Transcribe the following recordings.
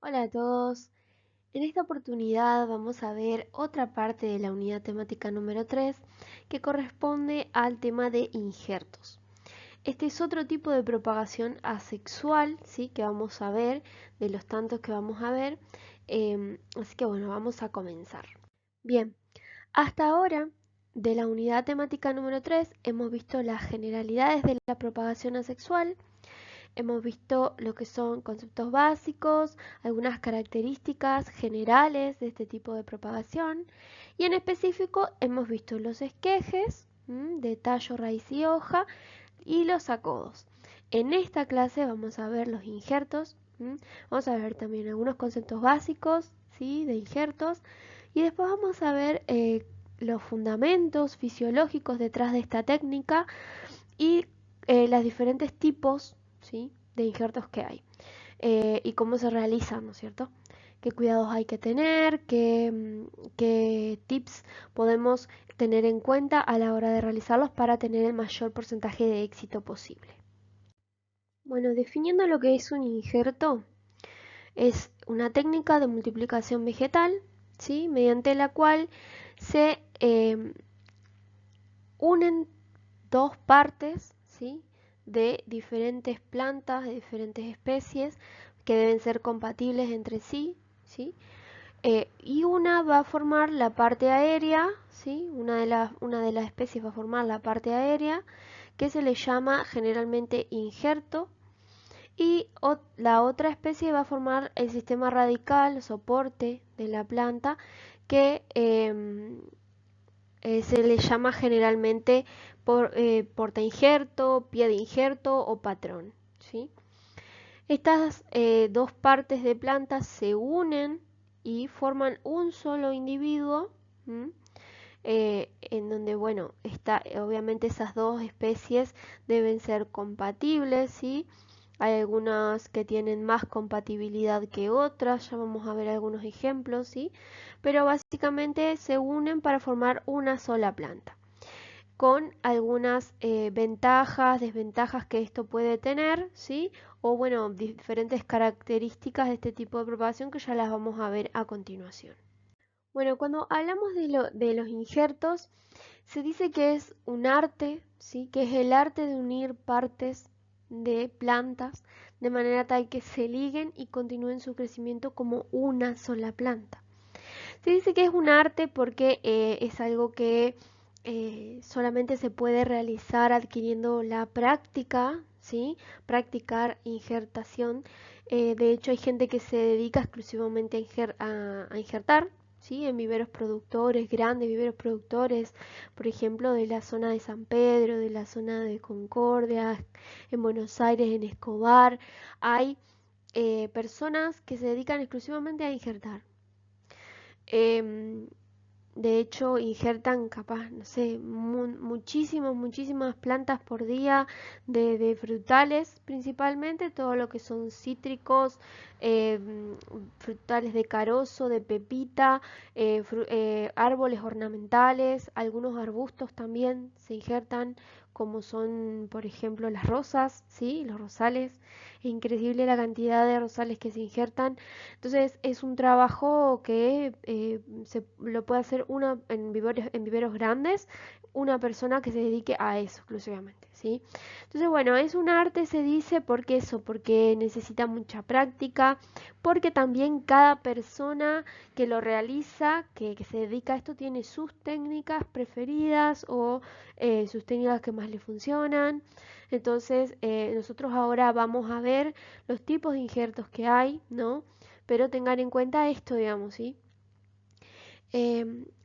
Hola a todos. En esta oportunidad vamos a ver otra parte de la unidad temática número 3 que corresponde al tema de injertos. Este es otro tipo de propagación asexual, ¿sí? Que vamos a ver, de los tantos que vamos a ver. Así que bueno, vamos a comenzar. Bien, hasta ahora de la unidad temática número 3 hemos visto las generalidades de la propagación asexual. Hemos visto lo que son conceptos básicos, algunas características generales de este tipo de propagación y en específico hemos visto los esquejes de tallo, raíz y hoja y los acodos. En esta clase vamos a ver los injertos, vamos a ver también algunos conceptos básicos, ¿sí? De injertos y después vamos a ver los fundamentos fisiológicos detrás de esta técnica y los diferentes tipos, ¿sí? De injertos que hay y cómo se realizan, ¿no es cierto? Qué cuidados hay que tener, qué tips podemos tener en cuenta a la hora de realizarlos para tener el mayor porcentaje de éxito posible. Bueno, definiendo lo que es un injerto, es una técnica de multiplicación vegetal, ¿sí? Mediante la cual se unen dos partes, ¿sí? De diferentes plantas, de diferentes especies, que deben ser compatibles entre sí, ¿sí? Y una va a formar la parte aérea, ¿sí? Una de las especies va a formar la parte aérea, que se le llama generalmente injerto, y la otra especie va a formar el sistema radical, soporte de la planta, que se le llama generalmente porta injerto, pie de injerto o patrón, ¿sí? Estas dos partes de plantas se unen y forman un solo individuo, en donde, bueno, obviamente esas dos especies deben ser compatibles, ¿sí? Hay algunas que tienen más compatibilidad que otras, ya vamos a ver algunos ejemplos, ¿sí? Pero básicamente se unen para formar una sola planta, con algunas ventajas, desventajas que esto puede tener, ¿sí? O bueno, diferentes características de este tipo de propagación que ya las vamos a ver a continuación. Bueno, cuando hablamos de los injertos, se dice que es un arte, ¿sí? Que es el arte de unir partes de plantas de manera tal que se liguen y continúen su crecimiento como una sola planta. Se dice que es un arte porque es algo que solamente se puede realizar adquiriendo la práctica, ¿sí? Practicar injertación. De hecho, hay gente que se dedica exclusivamente a injertar, ¿sí? En viveros productores, grandes viveros productores, por ejemplo, de la zona de San Pedro, de la zona de Concordia, en Buenos Aires, en Escobar. Hay personas que se dedican exclusivamente a injertar. Em, de hecho, injertan capaz, no sé, muchísimas plantas por día de frutales, principalmente todo lo que son cítricos, frutales de carozo, de pepita, árboles ornamentales, algunos arbustos también se injertan, como son, por ejemplo, las rosas, ¿sí? Los rosales. Es increíble la cantidad de rosales que se injertan. Entonces es un trabajo que se lo puede hacer en viveros grandes, una persona que se dedique a eso exclusivamente, ¿sí? Entonces, bueno, es un arte, se dice, porque eso, porque necesita mucha práctica, porque también cada persona que lo realiza, que se dedica a esto, tiene sus técnicas preferidas o sus técnicas que más le funcionan. Entonces, nosotros ahora vamos a ver los tipos de injertos que hay, ¿no? Pero tengan en cuenta esto, digamos, ¿sí?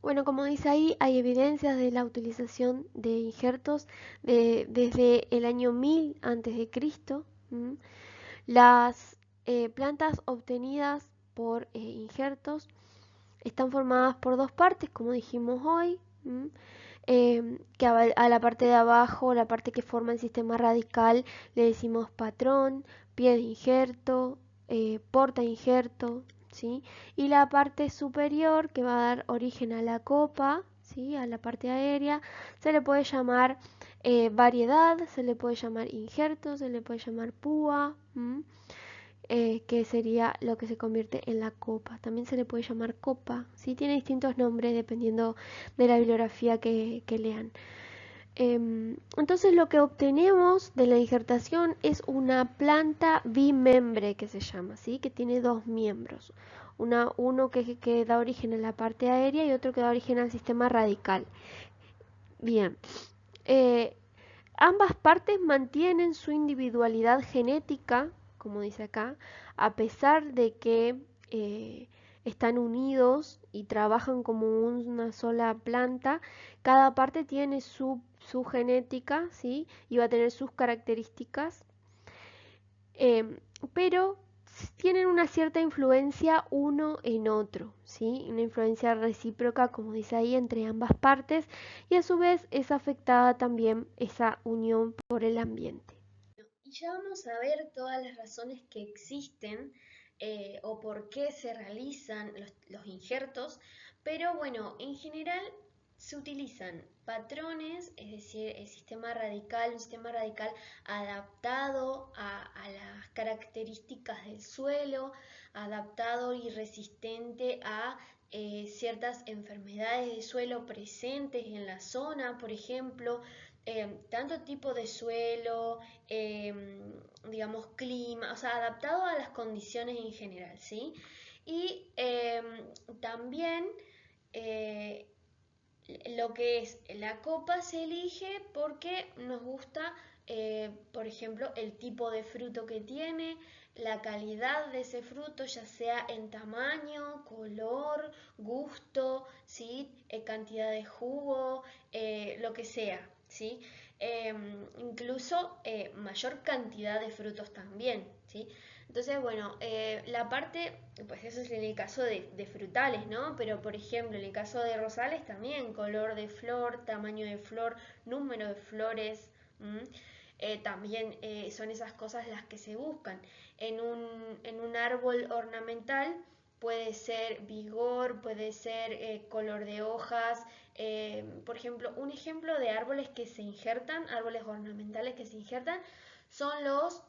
Bueno, como dice ahí, hay evidencias de la utilización de injertos desde el año 1000 antes de Cristo. Las plantas obtenidas por injertos están formadas por dos partes, como dijimos hoy, que a la parte de abajo, la parte que forma el sistema radical, le decimos patrón, pie de injerto, porta injerto, ¿sí? Y la parte superior, que va a dar origen a la copa, ¿sí? A la parte aérea, se le puede llamar variedad, se le puede llamar injerto, se le puede llamar púa. que sería lo que se convierte en la copa. También se le puede llamar copa, ¿sí? Tiene distintos nombres dependiendo de la bibliografía que lean. Entonces lo que obtenemos de la injertación es una planta bimembre que se llama, ¿sí? Que tiene dos miembros. Uno que da origen a la parte aérea y otro que da origen al sistema radical. Bien, eh, ambas partes mantienen su individualidad genética, como dice acá, a pesar de que están unidos y trabajan como una sola planta. Cada parte tiene su genética, ¿sí? Y va a tener sus características, pero tienen una cierta influencia uno en otro, ¿sí? Una influencia recíproca, como dice ahí, entre ambas partes, y a su vez es afectada también esa unión por el ambiente. Y ya vamos a ver todas las razones que existen o por qué se realizan los injertos, pero bueno, en general se utilizan patrones, es decir, el sistema radical, un sistema radical adaptado a las características del suelo, adaptado y resistente a ciertas enfermedades de suelo presentes en la zona, por ejemplo, tanto tipo de suelo, digamos clima, o sea, adaptado a las condiciones en general, ¿sí? Y también eh, lo que es la copa se elige porque nos gusta, por ejemplo, el tipo de fruto que tiene, la calidad de ese fruto, ya sea en tamaño, color, gusto, ¿sí? Cantidad de jugo, lo que sea, ¿sí? Incluso mayor cantidad de frutos también, ¿sí? Entonces, bueno, la parte, pues eso es en el caso de frutales, ¿no? Pero por ejemplo, en el caso de rosales también, color de flor, tamaño de flor, número de flores, también son esas cosas las que se buscan. En un árbol ornamental puede ser vigor, puede ser color de hojas. Por ejemplo, un ejemplo de árboles que se injertan, árboles ornamentales que se injertan, son los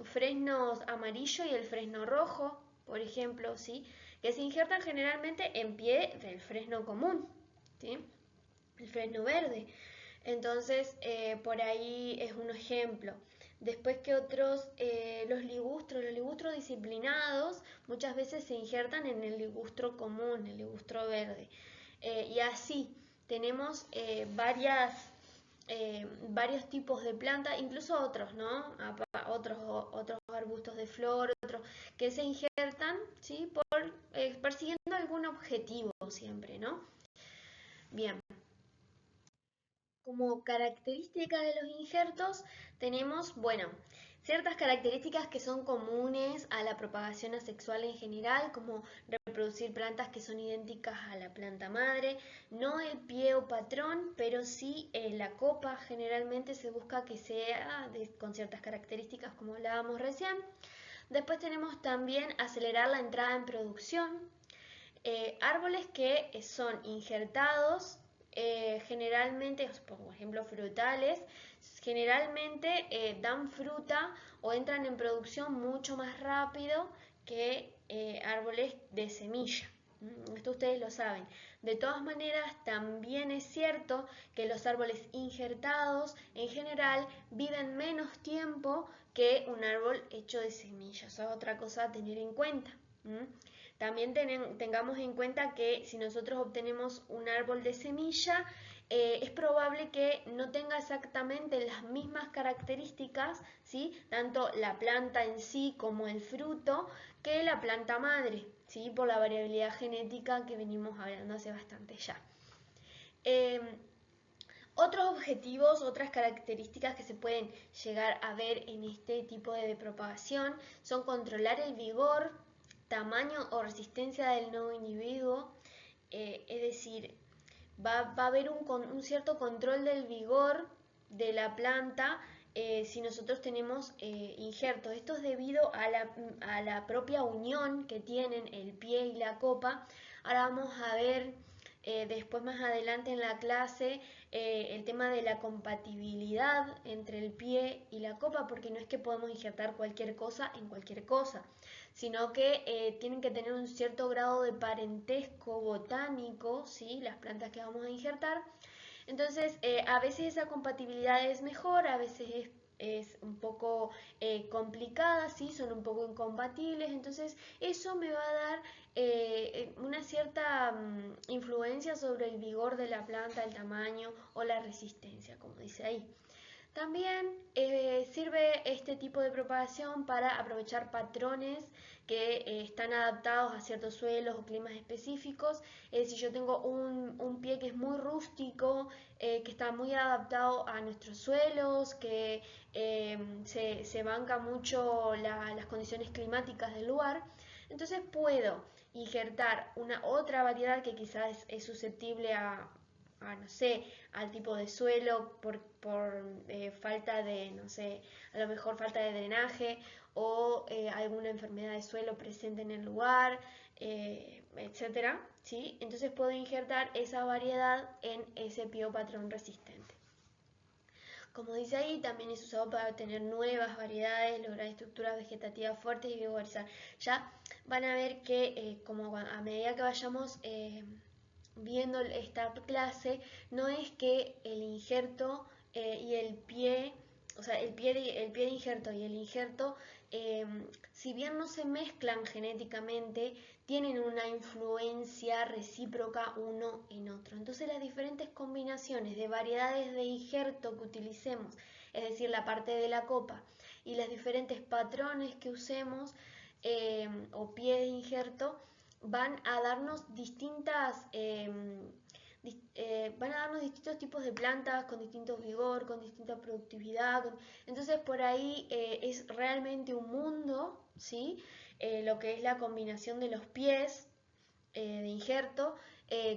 fresnos amarillo y el fresno rojo, por ejemplo, ¿sí? Que se injertan generalmente en pie del fresno común, ¿sí? El fresno verde. Entonces, por ahí es un ejemplo. Después que otros, los ligustros disciplinados muchas veces se injertan en el ligustro común, el ligustro verde. Y así tenemos varios tipos de plantas, incluso otros, ¿no? Otros arbustos de flor, otros que se injertan, ¿sí? Persiguiendo algún objetivo siempre, ¿no? Bien. Como característica de los injertos tenemos, bueno, ciertas características que son comunes a la propagación asexual en general, como reproducir plantas que son idénticas a la planta madre, no el pie o patrón, pero sí la copa generalmente se busca que sea con ciertas características como hablábamos recién. Después tenemos también acelerar la entrada en producción, árboles que son injertados, generalmente, por ejemplo frutales, generalmente dan fruta o entran en producción mucho más rápido que árboles de semilla. Esto ustedes lo saben. De todas maneras, también es cierto que los árboles injertados en general viven menos tiempo que un árbol hecho de semillas. Eso es otra cosa a tener en cuenta. También tengamos en cuenta que si nosotros obtenemos un árbol de semilla, es probable que no tenga exactamente las mismas características, ¿sí? Tanto la planta en sí como el fruto, que la planta madre, ¿sí? Por la variabilidad genética que venimos hablando hace bastante ya. Otros objetivos, otras características que se pueden llegar a ver en este tipo de propagación son controlar el vigor, tamaño o resistencia del nuevo individuo, es decir, va a haber un cierto control del vigor de la planta si nosotros tenemos injertos. Esto es debido a la propia unión que tienen el pie y la copa. Ahora vamos a ver después más adelante en la clase el tema de la compatibilidad entre el pie y la copa, porque no es que podemos injertar cualquier cosa en cualquier cosa, sino que tienen que tener un cierto grado de parentesco botánico, ¿sí? Las plantas que vamos a injertar. Entonces, a veces esa compatibilidad es mejor, a veces es un poco complicada, ¿sí? Son un poco incompatibles, entonces eso me va a dar una cierta influencia sobre el vigor de la planta, el tamaño o la resistencia, como dice ahí. También sirve este tipo de propagación para aprovechar patrones que están adaptados a ciertos suelos o climas específicos. Si yo tengo un pie que es muy rústico, que está muy adaptado a nuestros suelos, que se banca mucho las condiciones climáticas del lugar, entonces puedo injertar una otra variedad que quizás es susceptible no sé, al tipo de suelo por falta de, no sé, a lo mejor falta de drenaje o alguna enfermedad de suelo presente en el lugar, etcétera, ¿sí? Entonces puedo injertar esa variedad en ese piopatrón resistente. Como dice ahí, también es usado para obtener nuevas variedades, lograr estructuras vegetativas fuertes y vigorizar. Ya van a ver que como a medida que vayamos viendo esta clase, no es que el injerto y el pie, o sea, el pie de injerto y el injerto, si bien no se mezclan genéticamente, tienen una influencia recíproca uno en otro. Entonces las diferentes combinaciones de variedades de injerto que utilicemos, es decir, la parte de la copa, y los diferentes patrones que usemos o pie de injerto, van a darnos van a darnos distintos tipos de plantas con distinto vigor, con distinta productividad. Entonces por ahí es realmente un mundo, ¿sí? Lo que es la combinación de los pies de injerto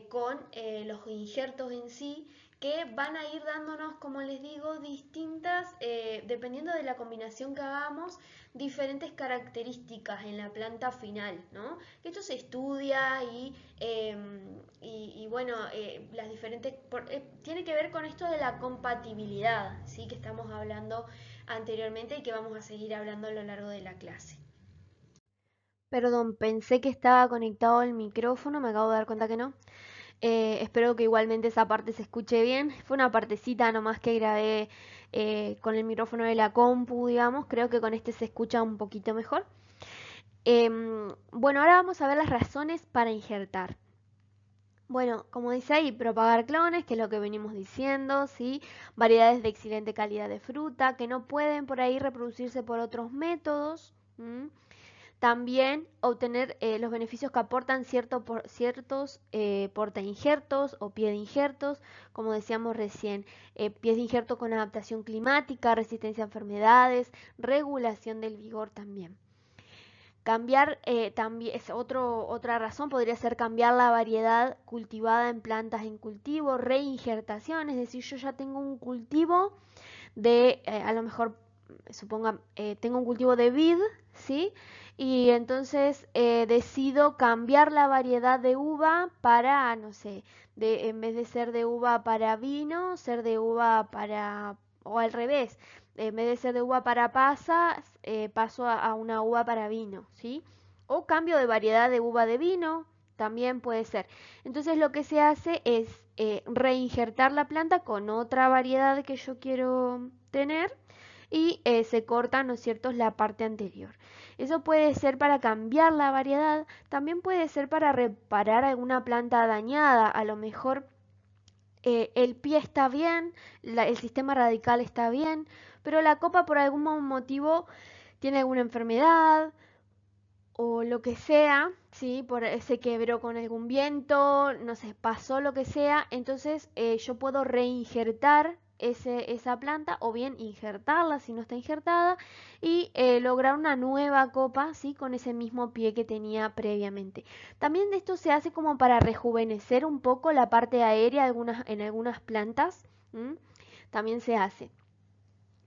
con los injertos en sí, que van a ir dándonos, como les digo, distintas, dependiendo de la combinación que hagamos, diferentes características en la planta final, ¿no? Esto se estudia y bueno, las diferentes, tiene que ver con esto de la compatibilidad, ¿sí? Que estamos hablando anteriormente y que vamos a seguir hablando a lo largo de la clase. Perdón, pensé que estaba conectado el micrófono, me acabo de dar cuenta que no. Espero que igualmente esa parte se escuche bien. Fue una partecita nomás que grabé con el micrófono de la compu, digamos. Creo que con este se escucha un poquito mejor. Bueno, ahora vamos a ver las razones para injertar. Bueno, como dice ahí, propagar clones, que es lo que venimos diciendo, ¿sí? Variedades de excelente calidad de fruta, que no pueden por ahí reproducirse por otros métodos. También obtener los beneficios que aportan ciertos portainjertos o pie de injertos, como decíamos recién, pies de injerto con adaptación climática, resistencia a enfermedades, regulación del vigor también. Cambiar también es otra razón, podría ser cambiar la variedad cultivada en plantas en cultivo, reinjertación, es decir, yo ya tengo un cultivo de, a lo mejor, suponga, tengo un cultivo de vid, ¿sí? Y entonces decido cambiar la variedad de uva para, no sé, en vez de ser de uva para vino, ser de uva para, o al revés, en vez de ser de uva para pasas, paso a una uva para vino, ¿sí? O cambio de variedad de uva de vino, también puede ser. Entonces lo que se hace es reinjertar la planta con otra variedad que yo quiero tener y se corta, ¿no es cierto?, la parte anterior. Eso puede ser para cambiar la variedad, también puede ser para reparar alguna planta dañada, a lo mejor el pie está bien, el sistema radical está bien, pero la copa por algún motivo tiene alguna enfermedad o lo que sea, ¿sí? Se quebró con algún viento, no sé, pasó lo que sea, entonces yo puedo reinjertar esa planta o bien injertarla si no está injertada y lograr una nueva copa, ¿sí? Con ese mismo pie que tenía previamente. También esto se hace como para rejuvenecer un poco la parte aérea en algunas plantas, ¿m? También se hace.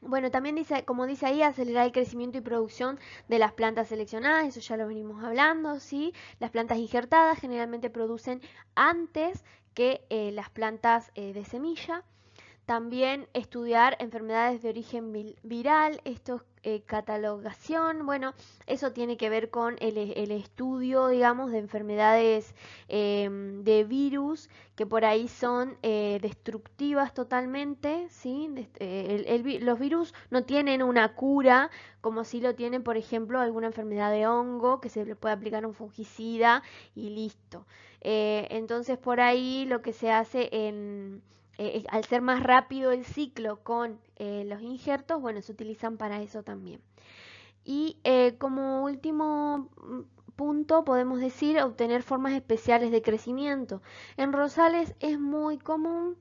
Bueno, también dice, como dice ahí, acelerar el crecimiento y producción de las plantas seleccionadas, eso ya lo venimos hablando, ¿sí? Las plantas injertadas generalmente producen antes que las plantas de semilla. También estudiar enfermedades de origen viral, esto es catalogación, bueno, eso tiene que ver con el estudio, digamos, de enfermedades de virus que por ahí son destructivas totalmente, ¿sí? Los virus no tienen una cura como si lo tienen, por ejemplo, alguna enfermedad de hongo que se le puede aplicar un fungicida y listo. Entonces por ahí lo que se hace al ser más rápido el ciclo con los injertos, bueno, se utilizan para eso también. Y como último punto podemos decir obtener formas especiales de crecimiento. En rosales es muy común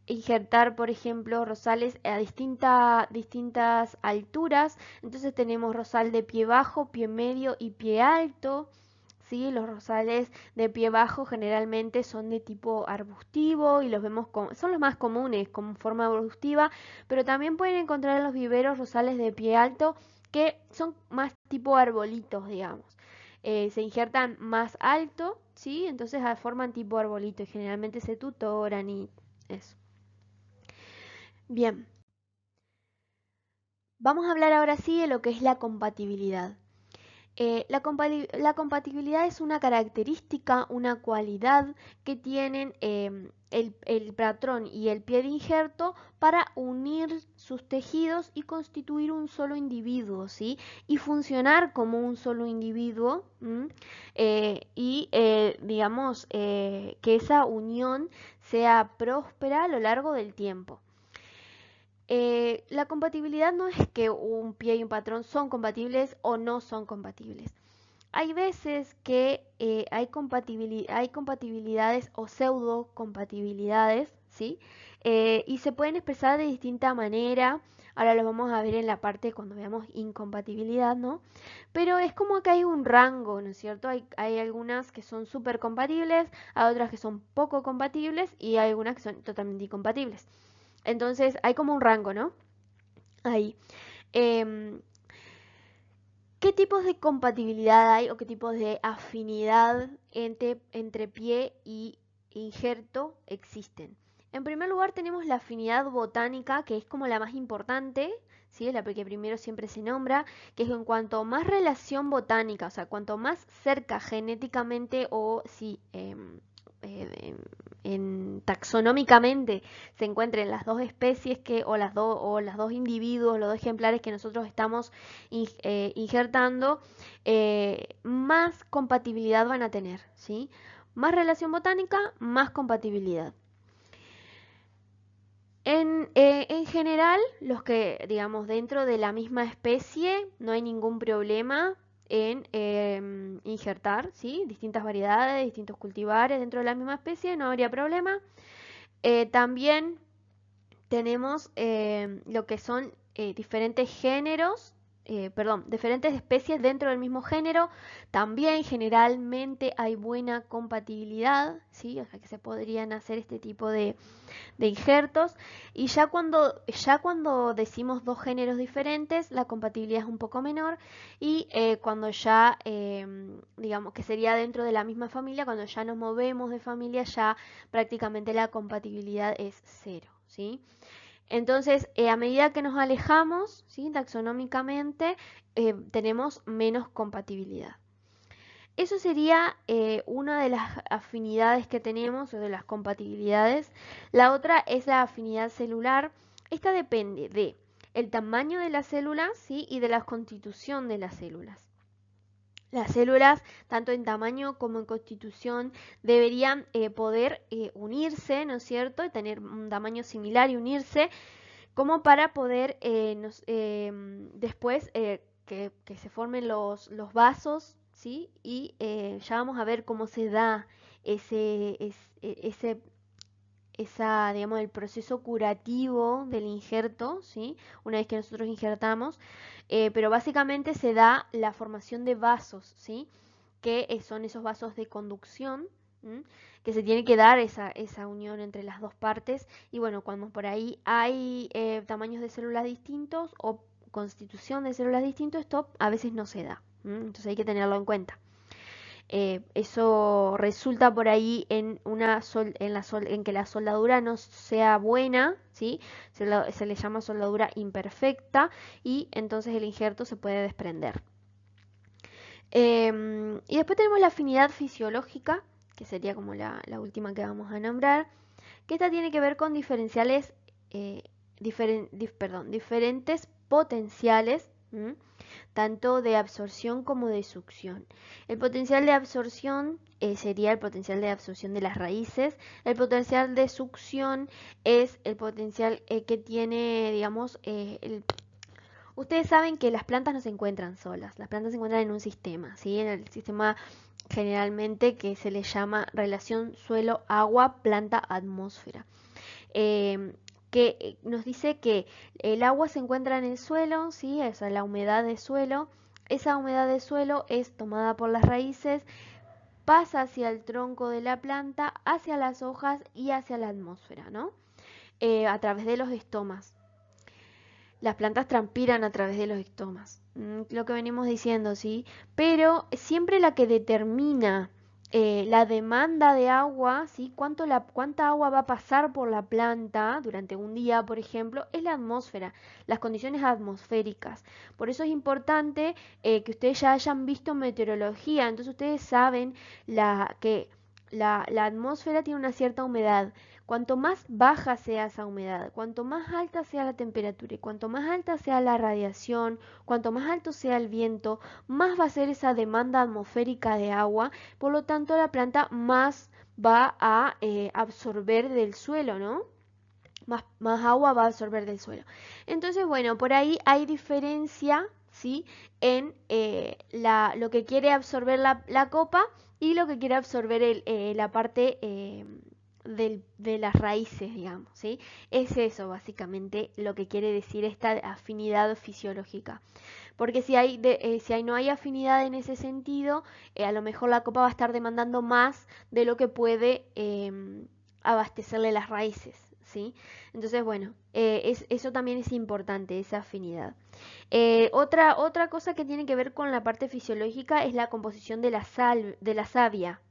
injertar, por ejemplo, rosales a distintas alturas. Entonces tenemos rosal de pie bajo, pie medio y pie alto. ¿Sí? Los rosales de pie bajo generalmente son de tipo arbustivo y los vemos son los más comunes como forma arbustiva, pero también pueden encontrar en los viveros rosales de pie alto que son más tipo arbolitos, digamos. Se injertan más alto, ¿sí? Entonces forman tipo arbolito y generalmente se tutoran y eso. Bien, vamos a hablar ahora sí de lo que es la compatibilidad. La compatibilidad es una característica, una cualidad que tienen el patrón y el pie de injerto para unir sus tejidos y constituir un solo individuo, ¿sí? Y funcionar como un solo individuo digamos que esa unión sea próspera a lo largo del tiempo. La compatibilidad no es que un pie y un patrón son compatibles o no son compatibles. Hay veces que hay compatibilidades o pseudo compatibilidades, ¿sí? Y se pueden expresar de distinta manera. Ahora lo vamos a ver en la parte cuando veamos incompatibilidad, ¿no? Pero es como que hay un rango, ¿no es cierto? Hay algunas que son súper compatibles, hay otras que son poco compatibles y hay algunas que son totalmente incompatibles. Entonces hay como un rango, ¿no? Ahí. Em, ¿Qué tipos de compatibilidad hay o qué tipos de afinidad entre pie y injerto existen? En primer lugar tenemos la afinidad botánica, que es como la más importante, ¿sí? Es la que primero siempre se nombra, que es en cuanto más relación botánica, o sea, cuanto más cerca genéticamente o si eh, taxonómicamente se encuentren las dos especies o las dos individuos, los dos ejemplares que nosotros estamos injertando, más compatibilidad van a tener, ¿sí? Más relación botánica, más compatibilidad. En general, los que, digamos, dentro de la misma especie no hay ningún problema en injertar, ¿sí? Distintas variedades, distintos cultivares dentro de la misma especie, no habría problema. También tenemos lo que son diferentes géneros, diferentes especies dentro del mismo género. También generalmente hay buena compatibilidad, ¿sí? O sea que se podrían hacer este tipo de injertos. Y ya cuando decimos dos géneros diferentes, la compatibilidad es un poco menor. Y cuando ya, digamos que sería dentro de la misma familia, cuando ya nos movemos de familia, ya prácticamente la compatibilidad es cero, ¿sí? Entonces, a medida que nos alejamos, ¿sí? Taxonómicamente, tenemos menos compatibilidad. Eso sería una de las afinidades que tenemos o de las compatibilidades. La otra es la afinidad celular. Esta depende de el tamaño de las células, ¿sí? Y de la constitución de las células. Las células, tanto en tamaño como en constitución, deberían poder unirse, ¿no es cierto? Y tener un tamaño similar y unirse como para poder después que se formen los vasos, ¿sí? Y ya vamos a ver cómo se da ese digamos, el proceso curativo del injerto, ¿sí? Una vez que nosotros injertamos, pero básicamente se da la formación de vasos, ¿sí? Que son esos vasos de conducción, ¿m? Que se tiene que dar esa unión entre las dos partes. Y bueno, cuando por ahí hay tamaños de células distintos o constitución de células distintos, esto a veces no se da. Entonces hay que tenerlo en cuenta. Eso resulta por ahí en en que la soldadura no sea buena, ¿sí? Se le llama soldadura imperfecta y entonces el injerto se puede desprender. Y después tenemos la afinidad fisiológica, que sería como la última que vamos a nombrar, que esta tiene que ver con diferenciales, diferentes potenciales, tanto de absorción como de succión. El potencial de absorción sería el potencial de absorción de las raíces. El potencial de succión es el potencial que tiene, digamos, ustedes saben que las plantas no se encuentran solas, las plantas se encuentran en un sistema, ¿sí? En el sistema generalmente que se le llama relación suelo-agua, planta-atmósfera. Que nos dice que el agua se encuentra en el suelo, ¿sí? O sea, la humedad de suelo. Esa humedad de suelo es tomada por las raíces, pasa hacia el tronco de la planta, hacia las hojas y hacia la atmósfera, ¿no? A través de los estomas. Las plantas transpiran a través de los estomas, lo que venimos diciendo, ¿sí? Pero siempre la que determina la demanda de agua, ¿sí? Cuánta agua va a pasar por la planta durante un día, por ejemplo, es la atmósfera, las condiciones atmosféricas. Por eso es importante que ustedes ya hayan visto meteorología, entonces ustedes saben que la atmósfera tiene una cierta humedad. Cuanto más baja sea esa humedad, cuanto más alta sea la temperatura y cuanto más alta sea la radiación, cuanto más alto sea el viento, más va a ser esa demanda atmosférica de agua, por lo tanto la planta más va a absorber del suelo, ¿no? Más agua va a absorber del suelo. Entonces, bueno, por ahí hay diferencia, ¿sí? En lo que quiere absorber la copa y lo que quiere absorber la parte de las raíces, digamos, ¿sí? Es eso básicamente lo que quiere decir esta afinidad fisiológica. Porque si no hay afinidad en ese sentido, a lo mejor la copa va a estar demandando más de lo que puede abastecerle las raíces, ¿sí? Entonces, bueno, eso también es importante, esa afinidad. Otra cosa que tiene que ver con la parte fisiológica es la composición de la savia.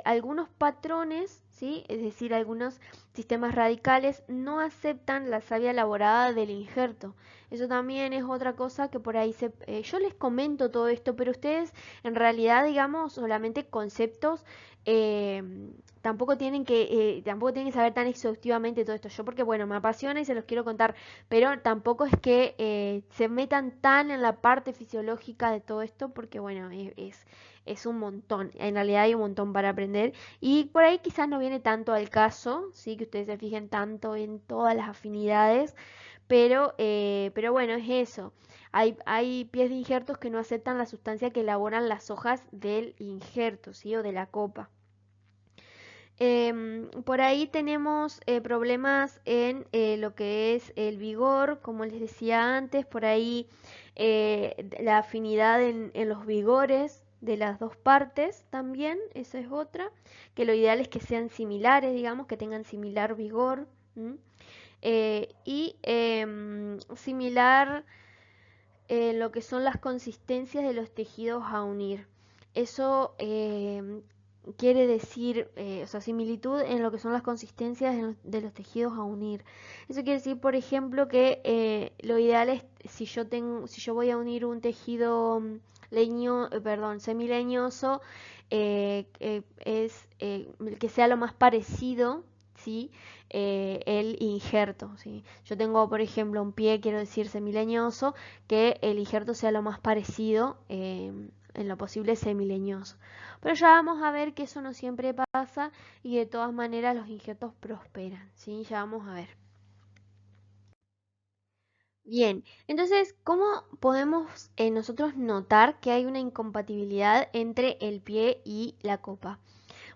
Algunos patrones, ¿sí? Es decir, algunos sistemas radicales no aceptan la savia elaborada del injerto. Eso también es otra cosa que por ahí yo les comento todo esto, pero ustedes en realidad, digamos, solamente conceptos, eh, tampoco tienen que saber tan exhaustivamente todo esto. Yo porque, bueno, me apasiona y se los quiero contar, pero tampoco es que se metan tan en la parte fisiológica de todo esto, porque, bueno, es un montón. En realidad hay un montón para aprender y por ahí quizás no viene tanto al caso, sí, que ustedes se fijen tanto en todas las afinidades, pero bueno, es eso. Hay pies de injertos que no aceptan la sustancia que elaboran las hojas del injerto, ¿sí? O de la copa. Por ahí tenemos problemas en lo que es el vigor, como les decía antes, por ahí la afinidad en los vigores de las dos partes también, esa es otra, que lo ideal es que sean similares, digamos, que tengan similar vigor. Y similar lo que son las consistencias de los tejidos a unir. Eso quiere decir, o sea, similitud en lo que son las consistencias de los tejidos a unir. Eso quiere decir, por ejemplo, que lo ideal es si yo voy a unir un tejido semileñoso, es que sea lo más parecido, ¿sí? El injerto, ¿sí? Yo tengo, por ejemplo, un pie, quiero decir semileñoso, que el injerto sea lo más parecido en lo posible semileñoso. Pero ya vamos a ver que eso no siempre pasa y de todas maneras los injertos prosperan, ¿sí? Ya vamos a ver. Bien, entonces, ¿cómo podemos nosotros notar que hay una incompatibilidad entre el pie y la copa?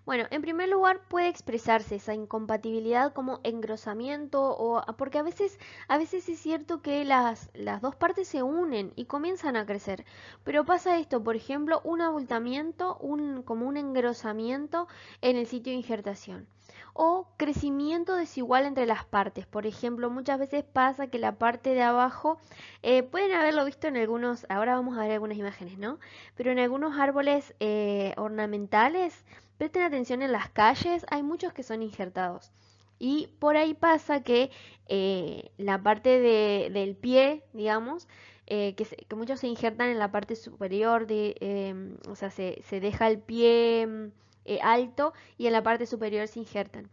Bueno, en primer lugar puede expresarse esa incompatibilidad como engrosamiento o porque a veces es cierto que las dos partes se unen y comienzan a crecer. Pero pasa esto, por ejemplo, un abultamiento, como un engrosamiento en el sitio de injertación. O crecimiento desigual entre las partes. Por ejemplo, muchas veces pasa que la parte de abajo, pueden haberlo visto en algunos, ahora vamos a ver algunas imágenes, ¿no? Pero en algunos árboles ornamentales, presten atención en las calles, hay muchos que son injertados. Y por ahí pasa que la parte del pie, digamos, que muchos se injertan en la parte superior, o sea, se deja el pie alto y en la parte superior se injertan.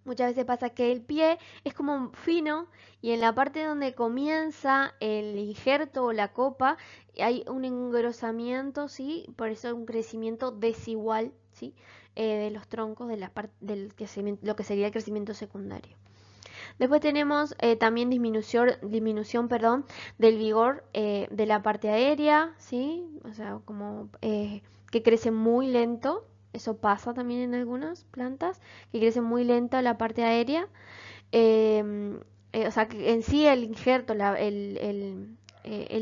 Muchas veces pasa que el pie es como fino y en la parte donde comienza el injerto o la copa hay un engrosamiento, ¿sí? Por eso un crecimiento desigual, ¿sí? De los troncos de la del crecimiento, lo que sería el crecimiento secundario. Después tenemos también disminución, perdón, del vigor de la parte aérea, ¿sí? O sea, como que crece muy lento. Eso pasa también en algunas plantas, que crece muy lento la parte aérea. Eh, o sea, que en sí el injerto, el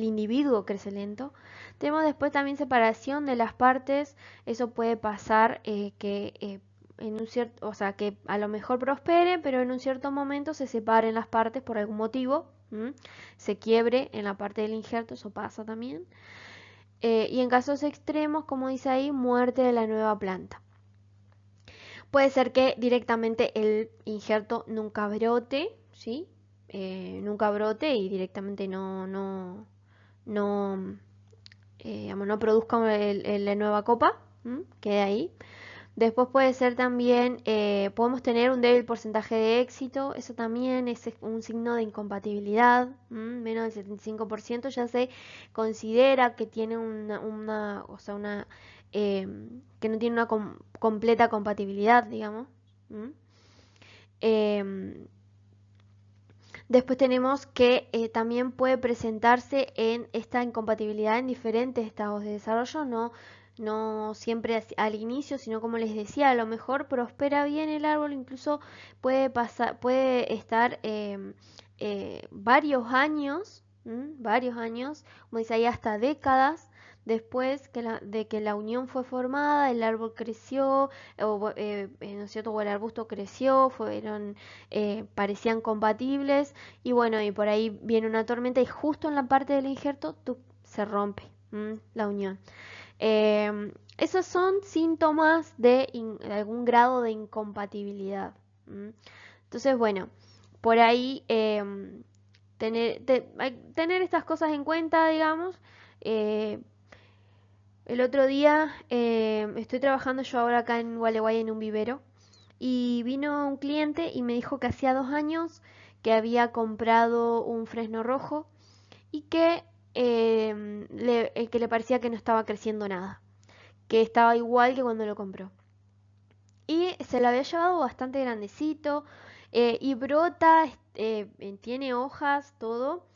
individuo crece lento. Tenemos después también separación de las partes. Eso puede pasar en un cierto, o sea, que a lo mejor prospere, pero en un cierto momento se separen las partes por algún motivo. Se quiebre en la parte del injerto, eso pasa también. Y en casos extremos, como dice ahí, muerte de la nueva planta. Puede ser que directamente el injerto nunca brote, ¿sí? Nunca brote y directamente no, digamos, no produzca la nueva copa, quede ahí. Después puede ser también, podemos tener un débil porcentaje de éxito, eso también es un signo de incompatibilidad, menos del 75% ya se considera que tiene o sea, que no tiene una completa compatibilidad, digamos. Eh, Después tenemos que también puede presentarse en esta incompatibilidad en diferentes estados de desarrollo, no siempre al inicio, sino como les decía, a lo mejor prospera bien el árbol, incluso puede estar varios años, como dice ahí, hasta décadas después de que la unión fue formada, el árbol creció, ¿no es cierto? O el arbusto creció, parecían compatibles y bueno, y por ahí viene una tormenta y justo en la parte del injerto se rompe la unión. Esos son síntomas de algún grado de incompatibilidad. Entonces, bueno, por ahí tener estas cosas en cuenta, digamos. Eh, el otro día estoy trabajando yo ahora acá en Gualeguay en un vivero y vino un cliente y me dijo que hacía 2 años que había comprado un fresno rojo y que le parecía que no estaba creciendo nada, que estaba igual que cuando lo compró. Y se lo había llevado bastante grandecito y brota, tiene hojas, todo,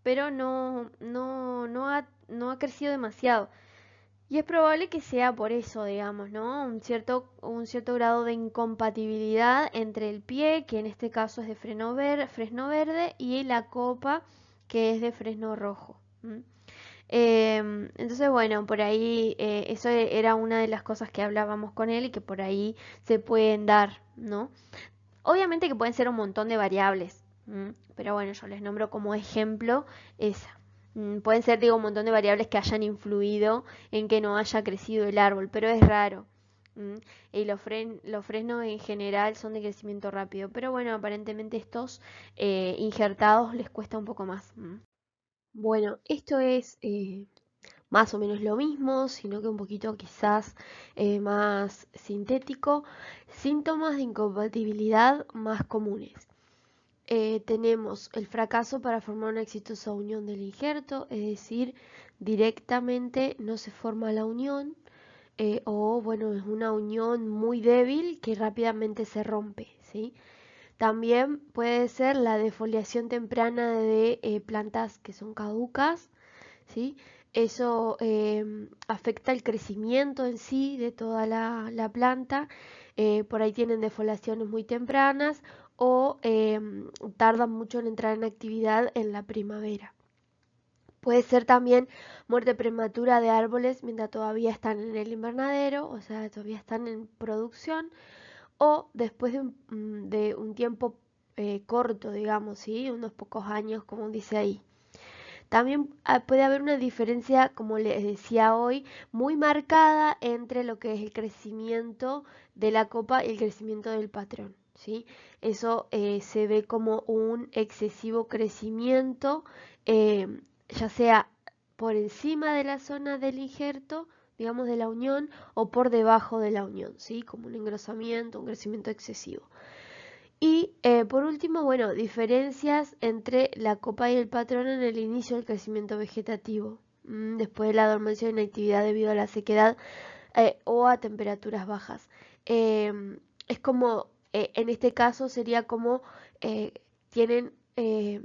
pero no ha crecido demasiado. Y es probable que sea por eso, digamos, ¿no? Un cierto grado de incompatibilidad entre el pie, que en este caso es de fresno verde, y la copa, que es de fresno rojo. Entonces, bueno, por ahí eso era una de las cosas que hablábamos con él y que por ahí se pueden dar, ¿no? Obviamente que pueden ser un montón de variables, pero bueno, yo les nombro como ejemplo esa. Pueden ser, digo, un montón de variables que hayan influido en que no haya crecido el árbol, pero es raro. Y los fresnos en general son de crecimiento rápido, pero bueno, aparentemente estos injertados les cuesta un poco más. Bueno, esto es más o menos lo mismo, sino que un poquito quizás más sintético. Síntomas de incompatibilidad más comunes. Tenemos el fracaso para formar una exitosa unión del injerto, es decir, directamente no se forma la unión, o bueno, es una unión muy débil que rápidamente se rompe, ¿sí? También puede ser la defoliación temprana de plantas que son caducas, ¿sí? eso afecta el crecimiento en sí de toda la planta. Por ahí tienen defoliaciones muy tempranas o tardan mucho en entrar en actividad en la primavera. Puede ser también muerte prematura de árboles mientras todavía están en el invernadero, o sea, todavía están en producción, o después de un tiempo corto, digamos, ¿sí? Unos pocos años, como dice ahí. También puede haber una diferencia, como les decía hoy, muy marcada entre lo que es el crecimiento de la copa y el crecimiento del patrón, ¿sí? Eso se ve como un excesivo crecimiento, ya sea por encima de la zona del injerto, digamos de la unión, o por debajo de la unión, ¿sí? Como un engrosamiento, un crecimiento excesivo. Y por último, bueno, diferencias entre la copa y el patrón en el inicio del crecimiento vegetativo, después de la dormancia e inactividad debido a la sequedad o a temperaturas bajas. Es como, en este caso sería como tienen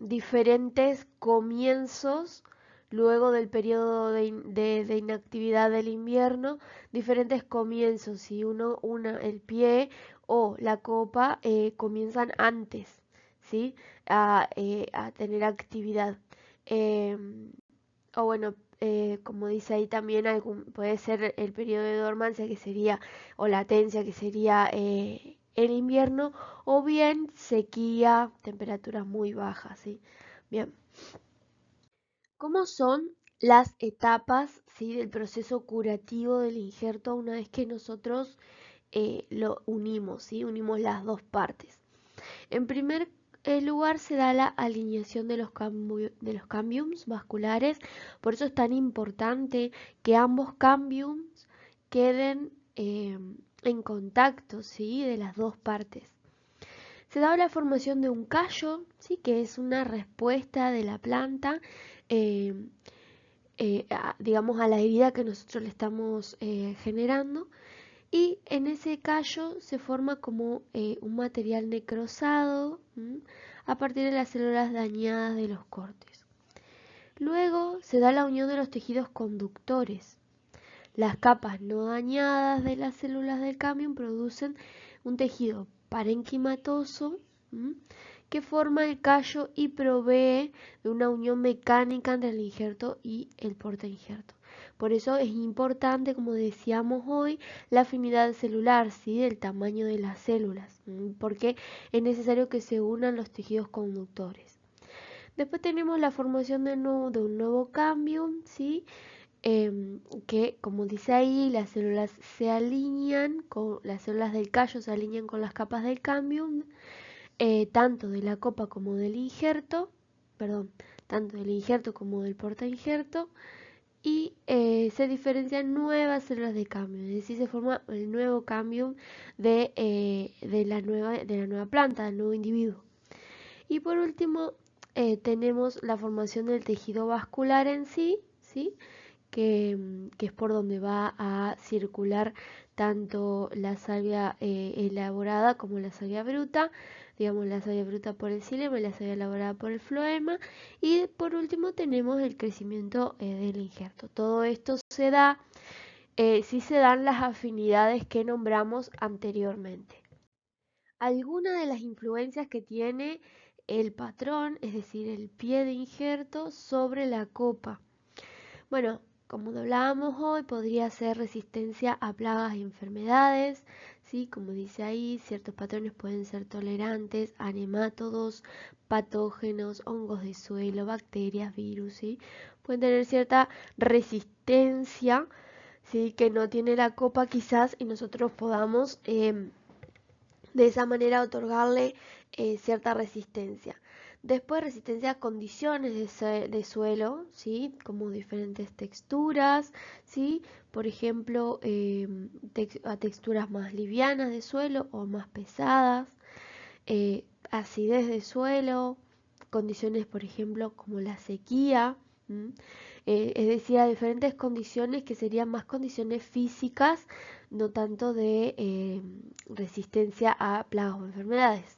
diferentes comienzos luego del periodo de inactividad del invierno, diferentes comienzos, si el pie o la copa comienzan antes, ¿sí? A tener actividad. Eh, o bueno, como dice ahí también, puede ser el periodo de dormancia que sería, o latencia que sería el invierno, o bien sequía, temperaturas muy bajas, ¿sí? Bien. ¿Cómo son las etapas, ¿sí? Del proceso curativo del injerto una vez que nosotros lo unimos, ¿sí? Unimos las dos partes? En primer lugar se da la alineación de los cambiums vasculares, por eso es tan importante que ambos cambiums queden en contacto, ¿sí? De las dos partes. Se da la formación de un callo, ¿sí? Que es una respuesta de la planta, eh, digamos, a la herida que nosotros le estamos generando. Y en ese callo se forma como un material necrosado a partir de las células dañadas de los cortes. Luego se da la unión de los tejidos conductores. Las capas no dañadas de las células del cambium producen un tejido parenquimatoso que forma el callo y provee de una unión mecánica entre el injerto y el portainjerto. Por eso es importante, como decíamos hoy, la afinidad celular, ¿sí? Del tamaño de las células, porque es necesario que se unan los tejidos conductores. Después tenemos la formación de un nuevo cambium, ¿sí? Que, como dice ahí, las células se alinean, las células del callo se alinean con las capas del cambium, tanto de la copa como del injerto, perdón, tanto del injerto como del portainjerto, y se diferencian nuevas células de cambio, es decir, se forma el nuevo cambium de la nueva planta, del nuevo individuo. Y por último, tenemos la formación del tejido vascular en sí, ¿sí? Que es por donde va a circular tanto la savia elaborada como la savia bruta, digamos la savia bruta por el xilema y la savia elaborada por el floema, y por último tenemos el crecimiento del injerto. Todo esto se da si se dan las afinidades que nombramos anteriormente. Algunas de las influencias que tiene el patrón, es decir, el pie de injerto sobre la copa. Bueno, como hablábamos hoy, podría ser resistencia a plagas y enfermedades, ¿sí? Como dice ahí, ciertos patrones pueden ser tolerantes a nemátodos, patógenos, hongos de suelo, bacterias, virus, ¿sí? Pueden tener cierta resistencia, ¿sí? Que no tiene la copa quizás y nosotros podamos de esa manera otorgarle cierta resistencia. Después resistencia a condiciones de suelo, ¿sí? Como diferentes texturas, ¿sí? Por ejemplo, a texturas más livianas de suelo o más pesadas, acidez de suelo, condiciones, por ejemplo, como la sequía, es decir, a diferentes condiciones que serían más condiciones físicas, no tanto de resistencia a plagas o enfermedades.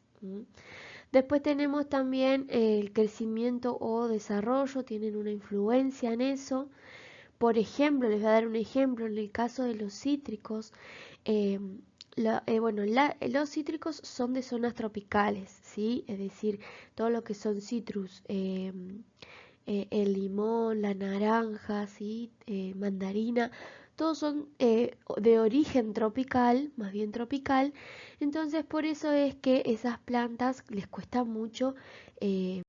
Después tenemos también el crecimiento o desarrollo, tienen una influencia en eso. Por ejemplo, les voy a dar un ejemplo, en el caso de los cítricos, eh, los cítricos son de zonas tropicales, ¿sí? Es decir, todo lo que son citrus, el limón, la naranja, ¿sí? Mandarina, todos son de origen tropical, más bien tropical. Entonces, por eso es que esas plantas les cuesta mucho eh,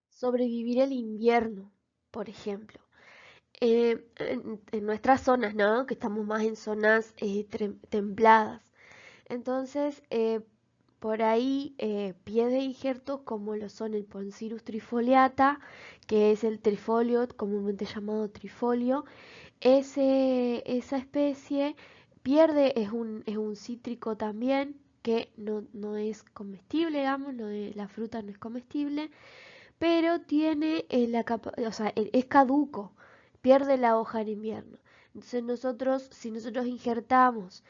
sobrevivir el invierno, por ejemplo. En nuestras zonas, ¿no? Que estamos más en zonas templadas. Entonces, por ahí, pies de injertos como lo son el Poncirus trifoliata, que es el trifolio, comúnmente llamado trifolio, esa especie es un cítrico también, que no es comestible, digamos, la fruta no es comestible, pero tiene o sea, es caduco, pierde la hoja en invierno. Entonces si nosotros injertamos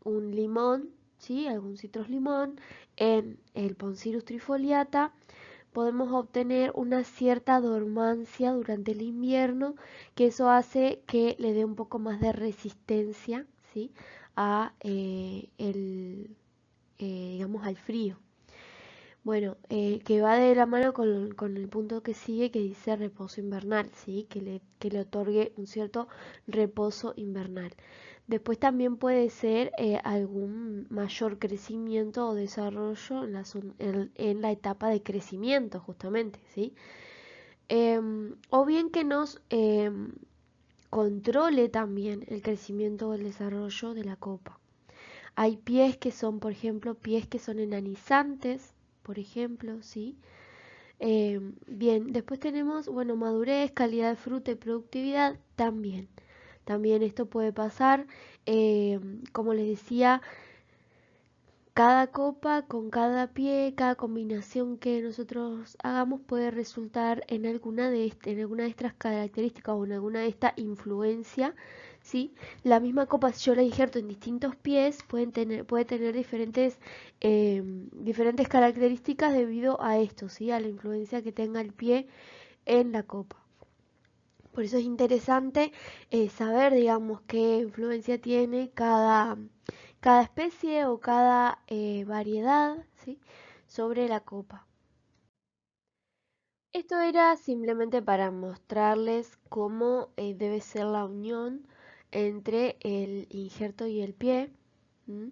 un limón, ¿sí? Algún citrus limón en el Poncirus trifoliata, podemos obtener una cierta dormancia durante el invierno, que eso hace que le dé un poco más de resistencia, ¿sí? a digamos, al frío. Bueno, que va de la mano con el punto que sigue, que dice reposo invernal, ¿sí? Que le otorgue un cierto reposo invernal. Después también puede ser algún mayor crecimiento o desarrollo en la etapa de crecimiento, justamente, ¿sí? O bien que nos controle también el crecimiento o el desarrollo de la copa. Hay pies que son, por ejemplo, pies que son enanizantes, por ejemplo, ¿sí? Bien, después tenemos, bueno, madurez, calidad de fruta y productividad también. También esto puede pasar, como les decía, cada copa con cada pie, cada combinación que nosotros hagamos puede resultar en alguna de estas características o en alguna de esta influencia, ¿sí? La misma copa, si yo la injerto en distintos pies, puede tener diferentes características debido a esto, ¿sí? A la influencia que tenga el pie en la copa. Por eso es interesante saber, digamos, qué influencia tiene cada especie o cada variedad, ¿sí? sobre la copa. Esto era simplemente para mostrarles cómo debe ser la unión entre el injerto y el pie. ¿Mm?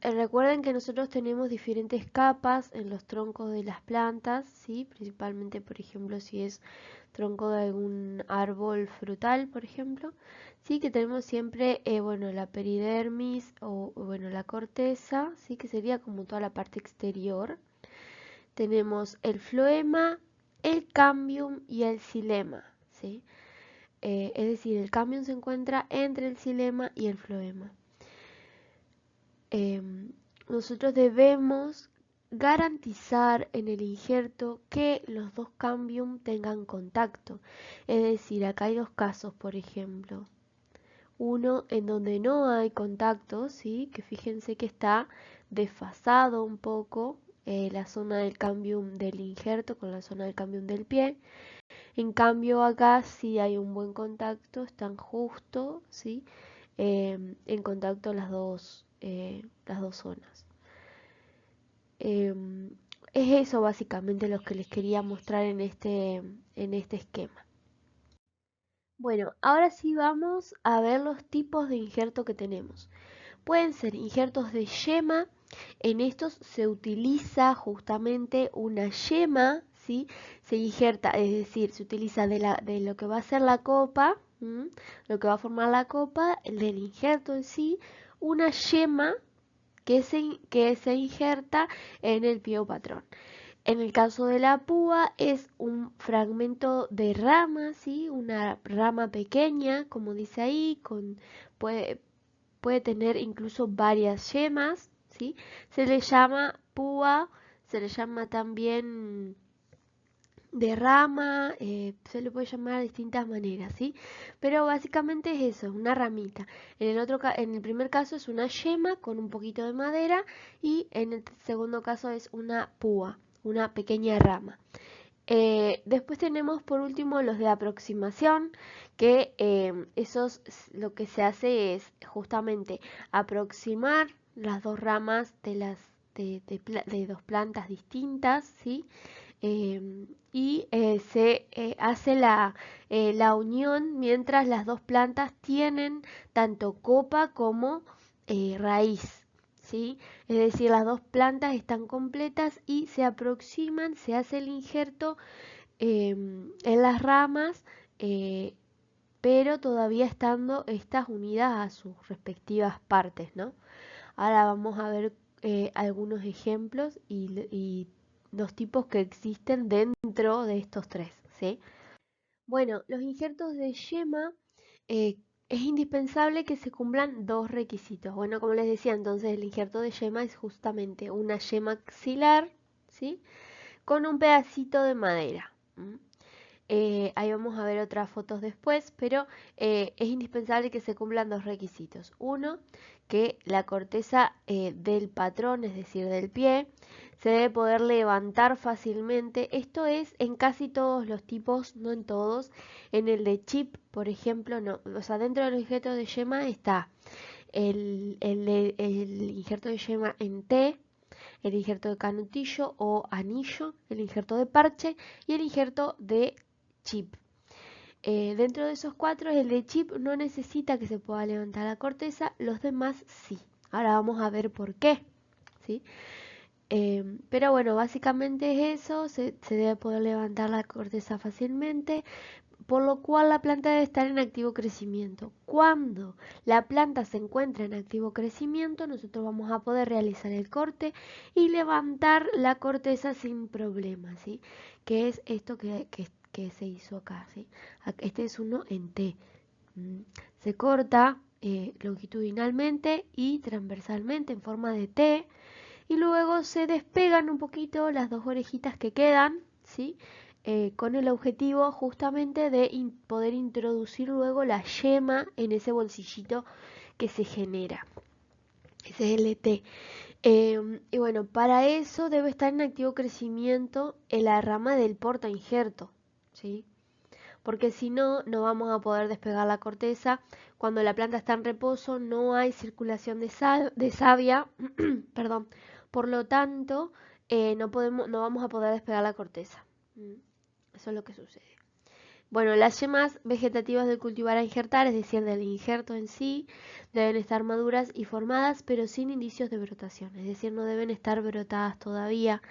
Recuerden que nosotros tenemos diferentes capas en los troncos de las plantas, ¿sí? Principalmente, por ejemplo, si es tronco de algún árbol frutal, por ejemplo, sí, que tenemos siempre, bueno, la peridermis o, bueno, la corteza, sí, que sería como toda la parte exterior. Tenemos el floema, el cambium y el xilema, ¿sí? Es decir, el cambium se encuentra entre el xilema y el floema. Nosotros debemos garantizar en el injerto que los dos cambium tengan contacto. Es decir, acá hay dos casos, por ejemplo. Uno en donde no hay contacto, ¿sí? Que fíjense que está desfasado un poco la zona del cambium del injerto con la zona del cambium del pie. En cambio acá sí hay un buen contacto, están justo, ¿sí? En contacto las dos zonas. Es eso básicamente lo que les quería mostrar en este esquema. Bueno, ahora sí vamos a ver los tipos de injerto que tenemos. Pueden ser injertos de yema. En estos se utiliza justamente una yema, ¿sí? Se injerta, es decir, se utiliza de lo que va a ser la copa, lo que va a formar la copa, del injerto en sí, una yema que se injerta en el pie o patrón. En el caso de la púa es un fragmento de rama, ¿sí? Una rama pequeña, como dice ahí, puede, puede tener incluso varias yemas, ¿sí? Se le llama púa, se le llama también de rama, se le puede llamar de distintas maneras, ¿sí? Pero básicamente es eso, una ramita. En el primer caso es una yema con un poquito de madera y en el segundo caso es una púa, una pequeña rama. Después tenemos por último los de aproximación, que esos lo que se hace es justamente aproximar las dos ramas de dos plantas distintas, ¿sí? Y se hace la unión mientras las dos plantas tienen tanto copa como raíz, ¿sí? Es decir, las dos plantas están completas y se aproximan, se hace el injerto en las ramas, eh, pero todavía estando estas unidas a sus respectivas partes, ¿no? Ahora vamos a ver algunos ejemplos y los tipos que existen dentro de estos tres, ¿sí? Bueno, los injertos de yema eh, es indispensable que se cumplan dos requisitos. Bueno, como les decía, entonces el injerto de yema es justamente una yema axilar, ¿sí? Con un pedacito de madera. Ahí vamos a ver otras fotos después, pero es indispensable que se cumplan dos requisitos. Uno, que la corteza del patrón, es decir, del pie, se debe poder levantar fácilmente. Esto es en casi todos los tipos, no en todos. En el de chip, por ejemplo, no. O sea, dentro del injerto de yema está el injerto de yema en T, el injerto de canutillo o anillo, el injerto de parche y el injerto de chip. Dentro de esos cuatro, el de chip no necesita que se pueda levantar la corteza, los demás sí. Ahora vamos a ver por qué, ¿sí? Pero bueno, básicamente es eso, se debe poder levantar la corteza fácilmente, por lo cual la planta debe estar en activo crecimiento. Cuando la planta se encuentra en activo crecimiento, nosotros vamos a poder realizar el corte y levantar la corteza sin problema, ¿sí? Que es esto que se hizo acá, ¿sí? Este es uno en T. Se corta longitudinalmente y transversalmente en forma de T y luego se despegan un poquito las dos orejitas que quedan, ¿sí? Con el objetivo justamente de poder introducir luego la yema en ese bolsillito que se genera. Ese es el T. Y bueno, para eso debe estar en activo crecimiento en la rama del porta injerto, ¿sí? Porque si no, no vamos a poder despegar la corteza. Cuando la planta está en reposo, no hay circulación de savia, perdón. Por lo tanto, no vamos a poder despegar la corteza. Eso es lo que sucede. Bueno, las yemas vegetativas del cultivar a injertar, es decir, del injerto en sí, deben estar maduras y formadas, pero sin indicios de brotación. Es decir, no deben estar brotadas todavía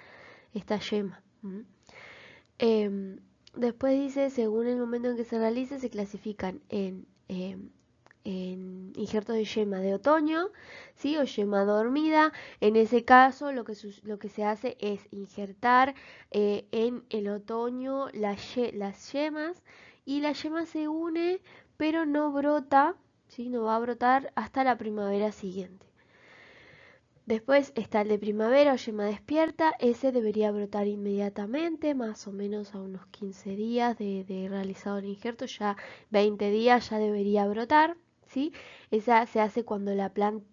estas yemas. Después dice, según el momento en que se realice, se clasifican en injertos de yema de otoño, ¿sí? O yema dormida. En ese caso, lo que se hace es injertar en el otoño las yemas y la yema se une, pero no brota, ¿sí? No va a brotar hasta la primavera siguiente. Después está el de primavera o yema despierta, ese debería brotar inmediatamente, más o menos a unos 15 días de realizado el injerto, ya 20 días ya debería brotar, ¿sí? Esa se hace cuando